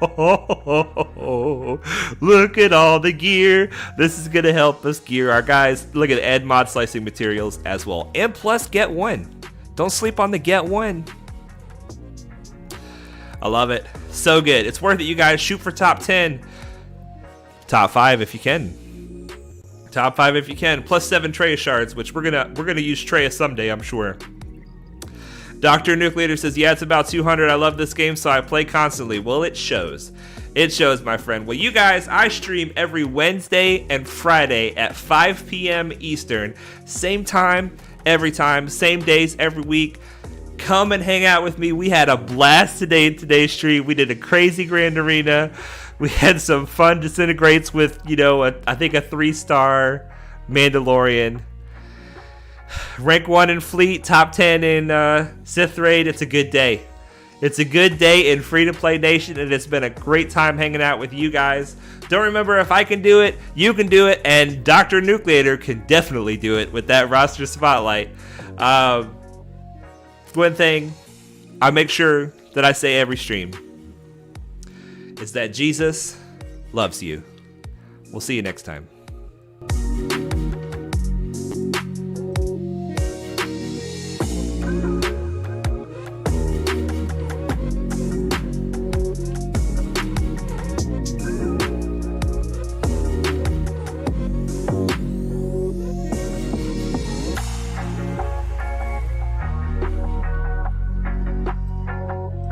look at all the gear. This is going to help us gear our guys. Look at Ed mod slicing materials as well. And plus get 1. Don't sleep on the get 1. I love it. So good. It's worth it, you guys. Shoot for top 10. Top 5 if you can. Top 5 if you can. Plus 7 Treya shards, which we're gonna use Treya someday, I'm sure. Dr. Enucleator says, yeah, it's about 200. I love this game, so I play constantly. Well, it shows. It shows, my friend. Well, you guys, I stream every Wednesday and Friday at 5 p.m. Eastern. Same time, every time. Same days, every week. Come and hang out with me. We had a blast today in today's stream. We did a crazy Grand Arena. We had some fun disintegrates with, I think a 3-star Mandalorian. Rank 1 in Fleet, top 10 in Sith Raid. It's a good day. It's a good day in Free-to-Play Nation, and it's been a great time hanging out with you guys. Don't remember, if I can do it, you can do it, and Dr. Enucleator can definitely do it with that roster spotlight. One thing I make sure that I say every stream is that Jesus loves you. We'll see you next time.